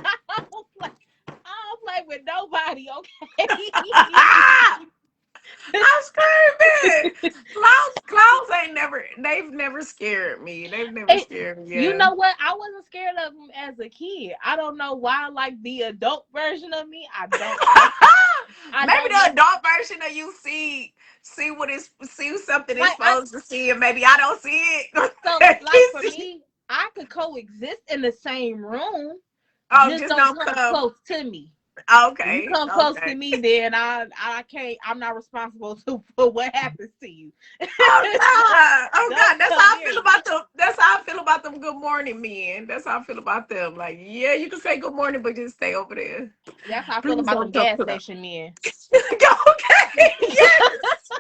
don't play. I don't play with nobody. Okay. I'm screaming. Clowns ain't never. They've never scared me. They've never It, scared me. you Yeah. know what? I wasn't scared of them as a kid. I don't know why. Like the adult version of me, I don't. I Maybe don't the miss. adult version of you see what is see something it's Like I supposed to see, and maybe I don't see it. so like You for see- me, I could coexist in the same room. oh, Just just don't don't come come. close to me. If you Okay. come close to Okay. me, then I can't. I'm not responsible for what happens to you. Oh God! Oh Don't God! That's come how I near feel me. about them. That's how I feel about them. Good morning, men. That's how I feel about them. Like, yeah, you can say good morning, but just stay over there. That's how I feel Please about them don't come gas to them. station men. Okay. Yes.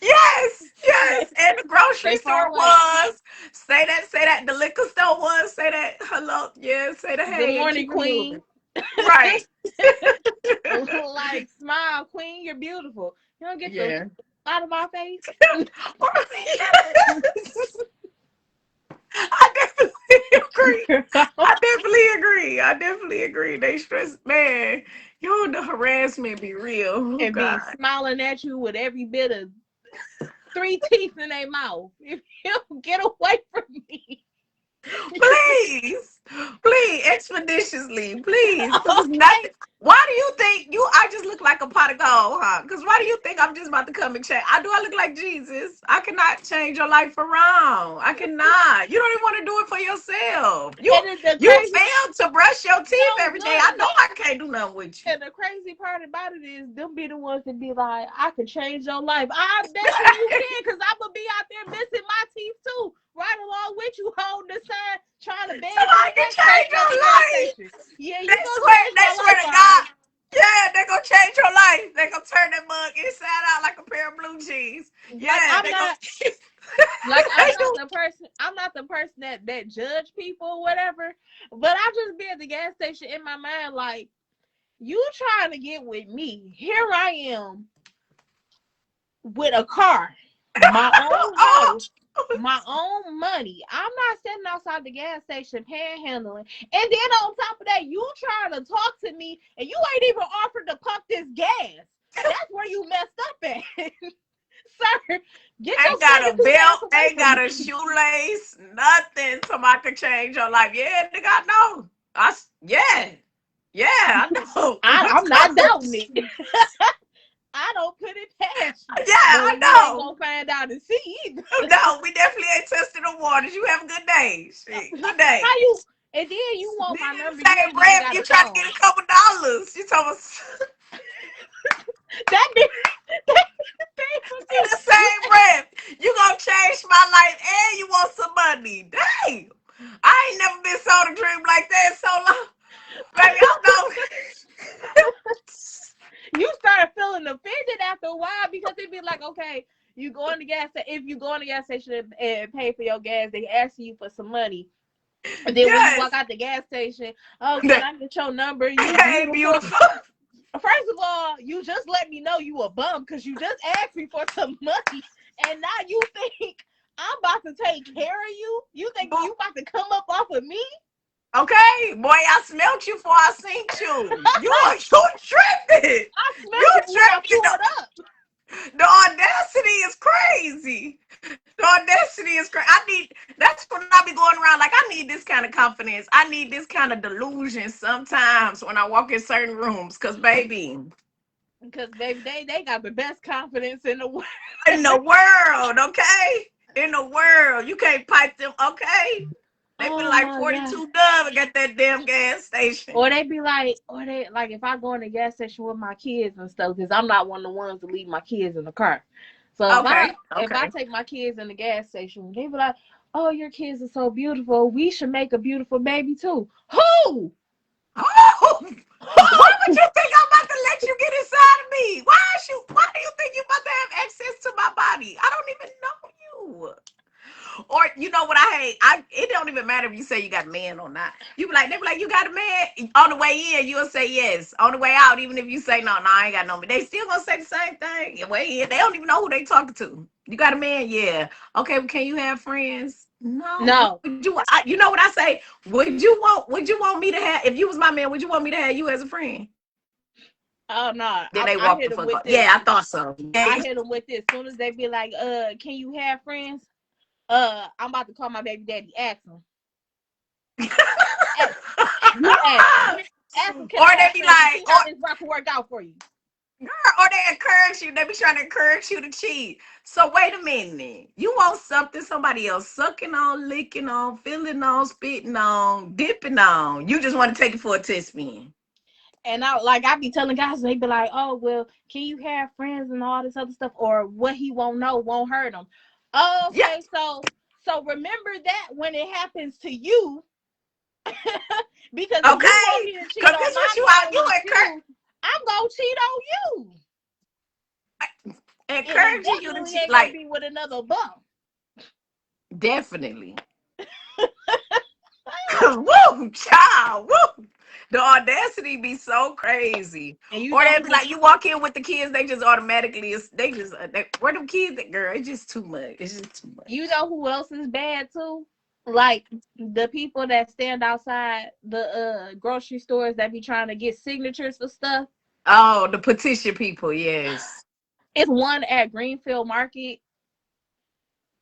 Yes. Yes. And the grocery Stay far store away. was. Say that. Say that. The liquor store was. Say that. Hello. Yeah. Say the Good hey and morning, keep it Queen. moving. Right. Like, smile, Queen. You're beautiful. You don't get the Yeah. out of my face. Yes. I definitely agree. I definitely agree. I definitely agree. They stress, man. Yo, the harassment be real. Oh And be God. smiling at you with every bit of 3 teeth in their mouth. If you get away from me. Please, please, expeditiously, please, because it's Okay. nothing. Why do you think I just look like a pot of gold, huh? Because why do you think I'm just about to come and change? Do I look like Jesus? I cannot change your life around. I cannot. You don't even want to do it for yourself. And then the You crazy fail to brush your teeth no, every day. look, I know look. I can't do nothing with you. And the crazy part about it is them be the ones that be like, I can change your life. I bet you can, because I'm gonna be out there missing my teeth too. Right along with you holding the sign, trying to beg for Somebody can the next change person at your the gas life. station. Yeah, you They gonna swear, change they my swear life, to all God. right. Yeah, they gonna change your life. They gonna turn that mug inside out like a pair of blue jeans. Like Yeah, I'm they gonna. not like They do. I'm not the person that judge people or whatever. But I just be at the gas station in my mind like, you trying to get with me. Here I am with a car, my own Oh, house, my own money. I'm not sitting outside the gas station panhandling. And then on top of that, you trying to talk to me and you ain't even offered to pump this gas. That's where you messed up at. Sir, get Ain't your got a fingertooth ass belt, away ain't from got a me. shoelace, nothing. Somebody could change your life. Yeah, nigga, I know. Yeah, yeah, I know. I'm not doubting it. I don't put it past you, Yeah, but I we ain't know. gonna find out and see either. No, we definitely ain't testing the waters. You have a good day. Shit, good How day. you? And then you Then want my in the number? You same ain't even breath, got you a try to get phone. a couple dollars. You told us That nigga, that thing was in you. the You same breath, you gonna change my life and you want some money. Damn. I ain't never been sold a dream like that in so long. Baby, I'm no. you start feeling offended after a while because they be like, okay, you go in the gas station. If you go in the gas station and pay for your gas, they ask you for some money. And then when you walk Yes. out the gas station, oh, can I get your number? You Hey, beautiful. beautiful. First of all, you just let me know you a bum because you just asked me for some money, and now you think I'm about to take care of you. You think you about to come up off of me? Okay, boy, I smelt you before I seen you. You tripping. I You smelled you when I tripping. pulled up. The audacity is crazy. The audacity is crazy. That's when I be going around like, I need this kind of confidence. I need this kind of delusion sometimes when I walk in certain rooms. Because, baby, Because baby, they got the best confidence in the world. in the world, okay? In the world. You can't pipe them, okay? They be Oh like my god. 42 Dove and got that damn gas Or station. they be like, or they like if I go in the gas station with my kids and stuff, because I'm not one of the ones to leave my kids in the car. So Okay, if I okay. take my kids in the gas station, they be like, oh, your kids are so beautiful. We should make a beautiful baby too. Who? Oh, why would Who? you think I'm about to let you get inside of me? Why do you think you about to have access to my body? I don't even know you. Or you know what I hate? It don't even matter if you say you got a man or not. They be like, you got a man? On the way in, you'll say yes. On the way out, even if you say no, I ain't got no man. They still gonna say the same thing. Your way in, they don't even know who they talking to. You got a man? Yeah. Okay, well, can you have friends? No. No. You know what I say? Would you want me to have, if you was my man, would you want me to have you as a friend? Oh Then no. they walk the I fuck hit up. them with Yeah, I this. thought so. Yeah. I hit them with this. As soon as they be like, can you have friends? I'm about to call my baby daddy. Ask him. Ask, you ask him. Ask him, can Or I they have be friends and like, see how this rock will work out for you. or they encourage you. They be trying to encourage you to cheat. So wait a minute. You want something somebody else sucking on, licking on, feeling on, spitting on, dipping on. You just want to take it for a test spin. And I be telling guys, they be like, oh well, can you have friends and all this other stuff, or what he won't know won't hurt him. Oh, Yeah. okay, so remember that when it happens to you, because if you want Okay. me to cheat Cause on this what my you out. man You with encourage you, I'm gonna cheat on you, and it encouraging you to definitely cheat. ain't gonna Like, be with another bum. definitely. Woo, child. Woo. The audacity be so crazy. And you Or know they be who? like, you walk in with the kids, they just automatically, where them kids at, girl? It's just too much. It's just too You much. know who else is bad too? Like the people that stand outside the grocery stores that be trying to get signatures for stuff. Oh, the petition people, yes. It's one at Greenfield Market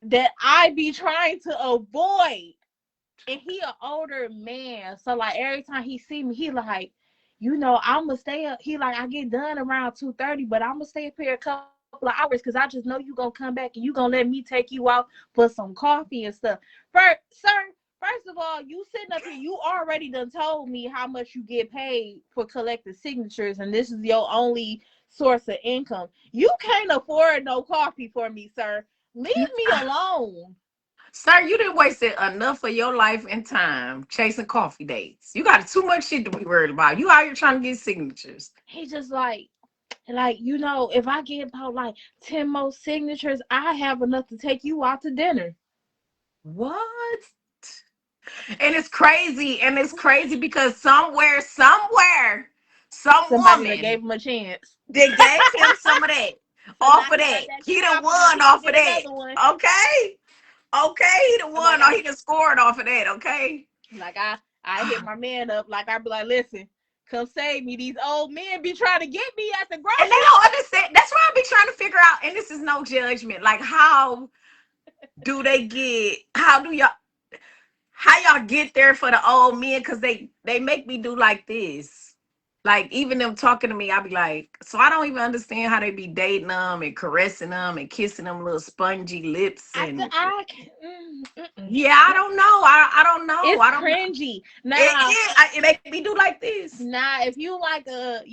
that I be trying to avoid. And he an older man. So like every time he see me, he like, I'ma stay up. He like, I get done around 2:30, but I'ma stay up here a couple of hours because I just know you gonna come back and you gonna let me take you out for some coffee and stuff. First, sir, first of all, you sitting up here, you already done told me how much you get paid for collecting signatures, and this is your only source of income. You can't afford no coffee for me, sir. Leave me alone. Sir, you didn't waste enough of your life and time chasing coffee dates. You got too much shit to be worried about. You out here trying to get signatures. He just like, if I get about like 10 more signatures, I have enough to take you out to dinner. What? And it's crazy. And it's crazy because somewhere, some Somebody that gave woman him a chance. they gave him some of that. So now Off of he that. got that He done confidence. won He can off of get that. another one. Okay? Okay, he done Like won or I he done scored off of that, okay? like I hit my man up. Like I be like, listen, come save me. These old men be trying to get me at the grocery And they don't understand. That's why I be trying to figure out, and this is no judgment. Like, how do they get, how y'all get there for the old men? Cause they make me do like this. Like, even them talking to me, I be like, so I don't even understand how they be dating them and caressing them and kissing them little spongy lips. And yeah, I don't know. I don't know. It's I don't know. cringy. Nah, It make me do like this. nah. If you like a,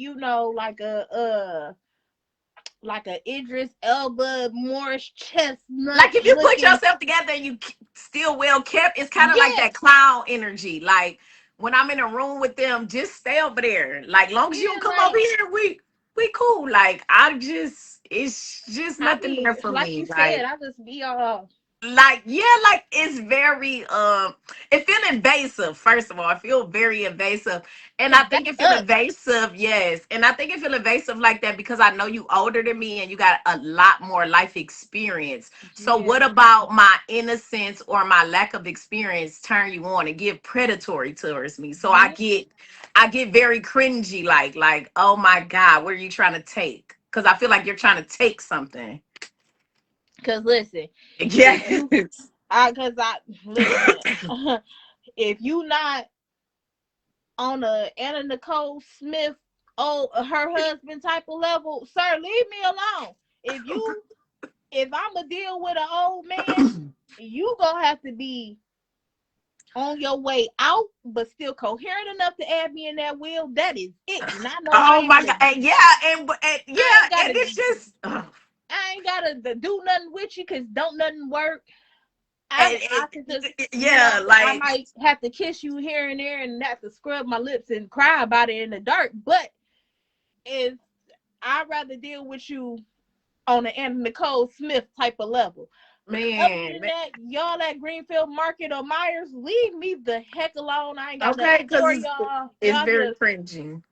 like a Idris Elba, Morris Chestnut, Like, if you put looking. yourself together and you still well kept, it's kind of like Yes, that clown energy. Like, when I'm in a room with them, just stay over there. Like, long as you yeah, don't come over like here, we cool. Like, it's just I nothing there be for like me. you said, I just be all. Like, yeah, like, it's very it feel invasive. First of all, I feel very invasive. And I Cause think that's it feel us. invasive, yes. And I think it feel invasive like that because I know you older than me and you got a lot more life experience. So Yeah. what about my innocence or my lack of experience turn you on and get predatory towards me? So Yeah. I get very cringy, like, oh my God, what are you trying to take? Because I feel like you're trying to take something. Cause listen, if Yes. you, cause I listen, if you not on a Anna Nicole Smith, her husband type of level, sir, leave me alone. If I'ma deal with an old man, you gonna have to be on your way out, but still coherent enough to add me in that wheel. That is it. And I know Oh my God. And yeah, and I yeah, ain't gotta, and it's just I ain't gotta do nothing with you because don't nothing work. I could just, yeah, I like, might have to kiss you here and there and have to scrub my lips and cry about it in the dark. But if I'd rather deal with you on an Anna Nicole Smith type of level. Other man, than that, y'all at Greenfield Market or Myers, leave me the heck alone. I ain't got nothing okay, because for y'all. it's Y'all very just cringy.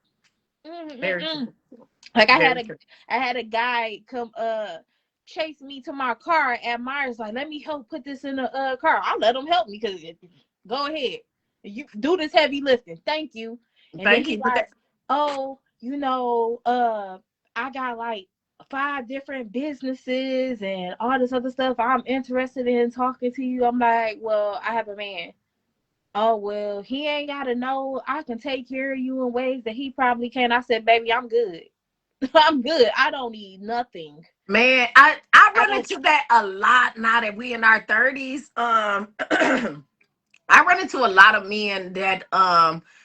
Very, like very cringy. I had a guy come chase me to my car at Myers, like, let me help put this in the car. I'll let him help me because go ahead. You do this heavy lifting. Thank you. And then Thank he you. But like, oh, I got like 5 different businesses and all this other stuff. I'm interested in talking to you. I'm like, well, I have a man. Oh, well, he ain't got to know I can take care of you in ways that he probably can. I said, baby, I'm good. I'm good. I don't need nothing. man, I I run don't. into that a lot now that we in our 30s. I run into a lot of men that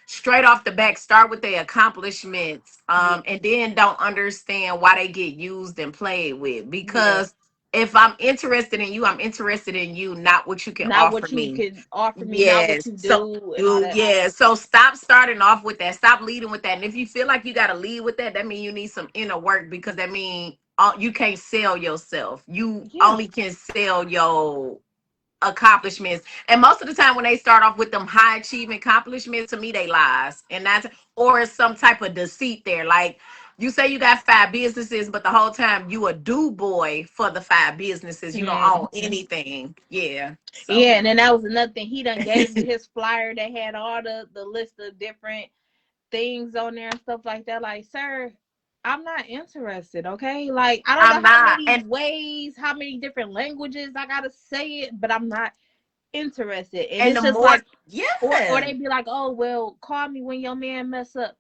straight off the back start with their accomplishments Yeah. and then don't understand why they get used and played with. Yeah. Because if I'm interested in you, I'm interested in you, not what you can Not offer what you me. can offer me, not what Yes. you So do, and all that. yeah. So stop starting off with that. Stop leading with that. And if you feel like you gotta lead with that, that means you need some inner work because that means you can't sell yourself. You Yeah. only can sell your accomplishments. And most of the time when they start off with them high achievement accomplishments, to me they lies. And that's or it's some type of deceit there. Like you say you got 5 businesses, but the whole time you a do boy for the 5 businesses. You don't own Mm-hmm. anything. Yeah. So Yeah, and then that was another thing. He done gave me his flyer that had all the list of different things on there and stuff like that. Like, sir, I'm not interested, okay? Like, I don't know I'm how not. many ways, how many different languages I gotta say it, but I'm not interested. And And it's the just more like, or yeah, they be like, oh well, call me when your man mess up.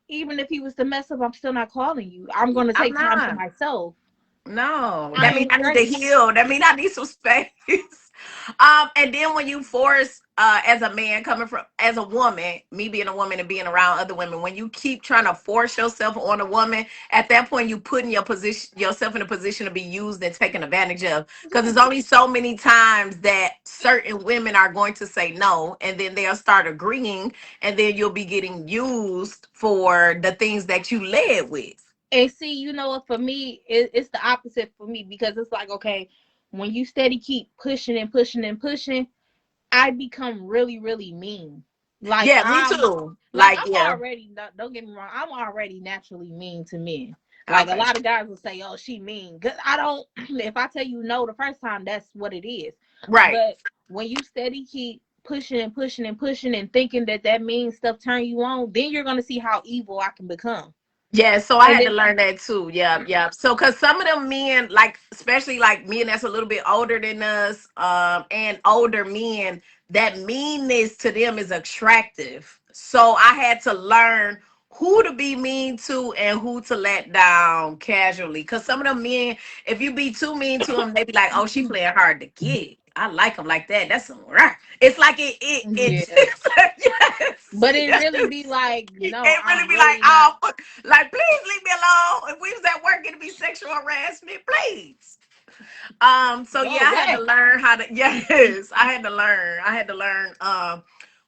Even if he was to mess up, I'm still not calling you. I'm gonna I'm take time to not. myself. No, that I means ain't I need to straight. heal. That means I need some space. And then when you force, as a man coming from, as a woman, me being a woman and being around other women, when you keep trying to force yourself on a woman, at that point you putting yourself in a position to be used and taken advantage of. Because Yeah. there's only so many times that certain women are going to say no, and then they'll start agreeing, and then you'll be getting used for the things that you led with. And see, you know what? For me, it's the opposite for me because it's like, okay, when you steady keep pushing and pushing and pushing, I become really, really mean. Like Yeah, me I'm, too. Like, I'm yeah. already. Don't get me wrong. I'm already naturally mean to men. Like a Okay. lot of guys will say, "Oh, she mean." Cause I don't. If I tell you no the first time, that's what it is. Right. But when you steady keep pushing and pushing and pushing and thinking that means stuff turn you on, then you're gonna see how evil I can become. Yeah, so I And had to then learn that too. Yeah, yeah. So, cause some of them men, like especially like men that's a little bit older than us, and older men, that meanness to them is attractive. So I had to learn who to be mean to and who to let down casually. Cause some of them men, if you be too mean to them, they be like, "Oh, she playing hard to get." I like them like that. That's some. It's like it's yeah, yes, but it really yes. be like, no, It really I'm be like, really not. oh, like, please leave me alone. If we was at work, it'd be sexual harassment, please. So Go yeah, I had to away. learn how to, yes, I had to learn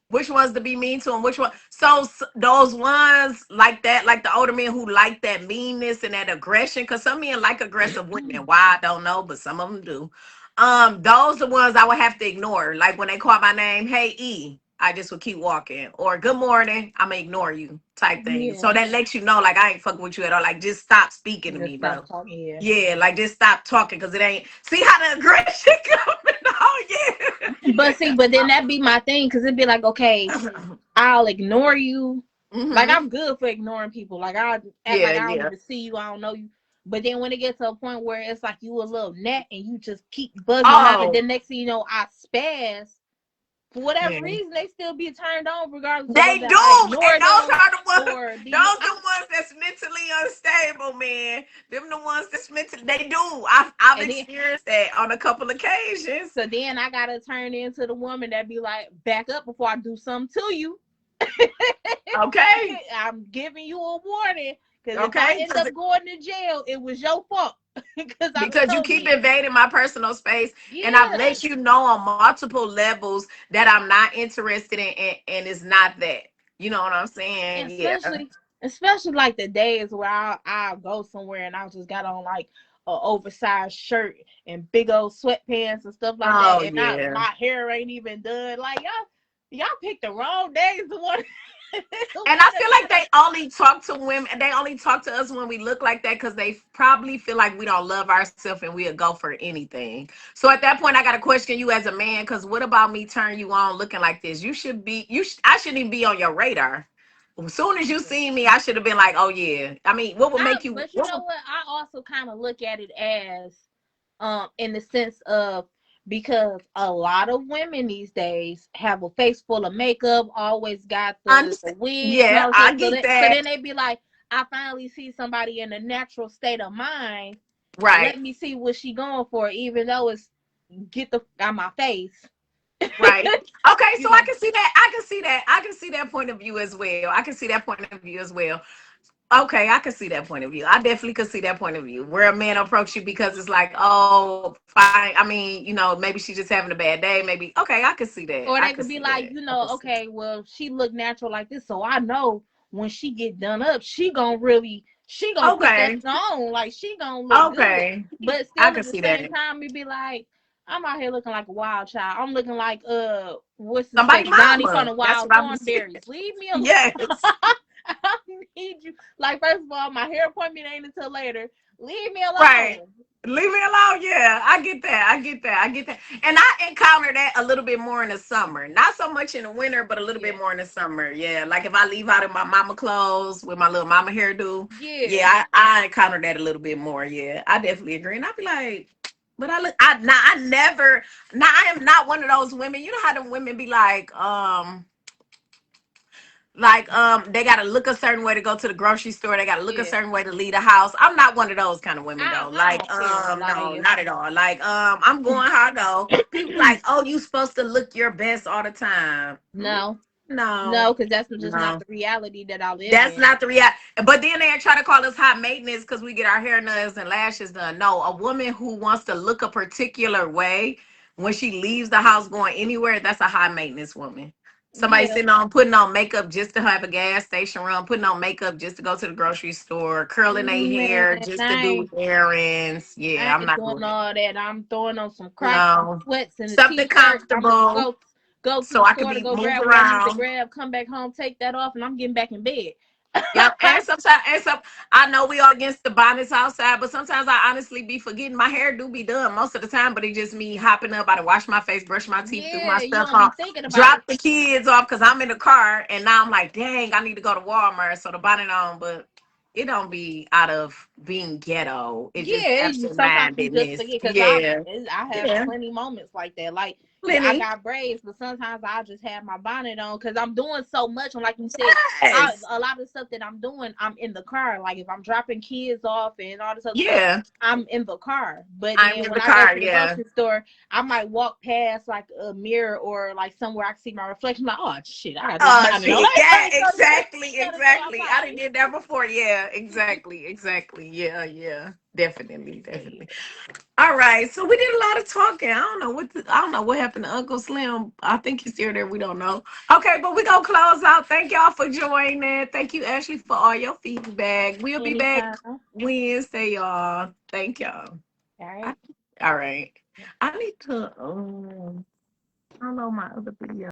which ones to be mean to and which one. So those ones like that, like the older men who like that meanness and that aggression, because some men like aggressive women. Why I don't know, but some of them do. Those are the ones I would have to ignore. Like when they call my name, hey E, I just would keep walking. Or good morning, I'ma ignore you type thing. Yeah, So that lets you know like I ain't fucking with you at all. Like just stop speaking to just me, stop bro. talking. Yeah. Yeah, like just stop talking because it ain't. See how the aggression coming? Oh yeah, But see, but then that be my thing, because it'd be like, okay, yeah. I'll ignore you. Like, Hmm. I'm good for ignoring people. Like, I act Yeah, like I don't yeah. even see you. I don't know you. But then when it gets to a point where it's like you a little net and you just keep bugging them out, and Oh, then next thing you know, I spaz. For whatever yeah. reason, they still be turned on regardless of They whether do, I and ignore those them are the ones. or do you. Those the ones that's mentally unstable, man. Them the ones that's mentally. They do. I've And then, experienced that on a couple occasions. so then I gotta turn into the woman that be like, back up before I do something to you. Okay, I'm giving you a warning, because if I okay, end up going to jail, it was your fault. Because I because you told keep you. invading my personal space, and I've Yeah. let you know on multiple levels that I'm not interested in, and it's not that. You know what I'm And saying? Yeah. especially like the days where I'll go somewhere and I just got on like a oversized shirt and big old sweatpants and stuff like that, Oh and yeah. my hair ain't even done. Like, y'all picked the wrong days to want And I feel like they only talk to women, and they only talk to us when we look like that because they probably feel like we don't love ourselves and we'll go for anything. So at that point, I got to question you as a man, because what about me turn you on looking like this? You should be, I shouldn't even be on your radar. As soon as you see me, I should have been like, oh yeah. I mean, what would make you? But you know what? I also kind of look at it as, in the sense of, because a lot of women these days have a face full of makeup, always got the wigs and Yeah, all this I stuff. get So that. then they be like, I finally see somebody in a natural state of mind. Right. Let me see what she going for, even though it's get the out my face. Right. Okay, You so I know. can see that. I can see that. I can see that point of view as well. I can see that point of view as well. Okay, I can see that point of view. I definitely could see that point of view where a man approach you because it's like, oh, fine. I mean, maybe she's just having a bad day. Maybe okay, I could see that. I Or could they could see be that. like, I could see. okay, well, she look natural like this, so I know when she get done up, she gonna put that Okay. on, like she gonna look good. Okay. But I still, can at the see that. same time, we be like, I'm out here looking like a wild child. I'm looking like what's his Somebody face, Donnie from mama. the That's Wild what I'm saying. Thornberries. Leave me alone. Yes. I need you. Like, first of all, my hair appointment ain't until later. Leave me Right. alone. Leave me alone. Yeah, I get that. I get that. I get that. And I encounter that a little bit more in the summer. Not so much in the winter, but a little bit Yeah. more in the summer. Yeah. Like if I leave out in my mama clothes with my little mama hairdo, Yeah. yeah, I encounter that a little bit more. Yeah. I definitely agree. And I'd be like, but I never, now I am not one of those women. You know how the women be like they gotta look a certain way to go to the grocery store. They gotta look a Yeah. certain way to leave the house. I'm not one of those kind of women though. I Like don't care. no, Like, not at all. Like I'm going how I go. People like, oh, you supposed to look your best all the time. no. No, No, because that's just not no. the reality that I live That's in. not the reality. But then they try to call us hot maintenance because we get our hair, nails, and lashes done. No, a woman who wants to look a particular way when she leaves the house going anywhere, that's a high maintenance woman. Somebody Yeah. sitting on putting on makeup just to have a gas station run, putting on makeup just to go to the grocery store, curling their Man, hair just to do errands. I Yeah, I'm ain't not doing doing that. all that. I'm throwing on some Crocs, some No, sweats, and a something t-shirt. I'm gonna comfortable go to so the I could store to be go moved grab what I need to around. grab, come back home, take that off, and I'm getting back in bed. Yep, and sometimes, I know we all against the bonnets outside, but sometimes I honestly be forgetting my hair do be done most of the time, but it just me hopping up. I to wash my face, brush my teeth, do my Yeah, you stuff, don't be thinking about drop it. the kids off because I'm in the car, and now I'm like, dang, I need to go to Walmart, so the bonnet on, but it don't be out of being ghetto. It just Yeah, sometimes you just absent-mindedness. forget because Yeah, I have yeah, plenty moments like that. Like I plenty. got braids, but sometimes I just have my bonnet on because I'm doing so much. And like you said, Yes, a lot of stuff that I'm doing, I'm in the car. Like if I'm dropping kids off and all this other stuff, yeah. I'm in the car. But I'm then in when the I go car. to the Yeah. grocery store, I might walk past like a mirror or like somewhere I can see my reflection. Like, oh shit, I got this Oh bonnet on. shit. Yeah, Like, exactly, gotta go exactly. I outside. didn't did that before. Yeah, exactly, exactly. Yeah, yeah. Definitely, definitely. All right. So we did a lot of talking. I don't know what happened to Uncle Slim. I think he's still there. We don't know. Okay, but we gonna close out. Thank y'all for joining. Thank you, Ashley, for all your feedback. We'll be back Anytime. Wednesday, y'all. Thank y'all. All I, right. all right. I need to I don't know my other video.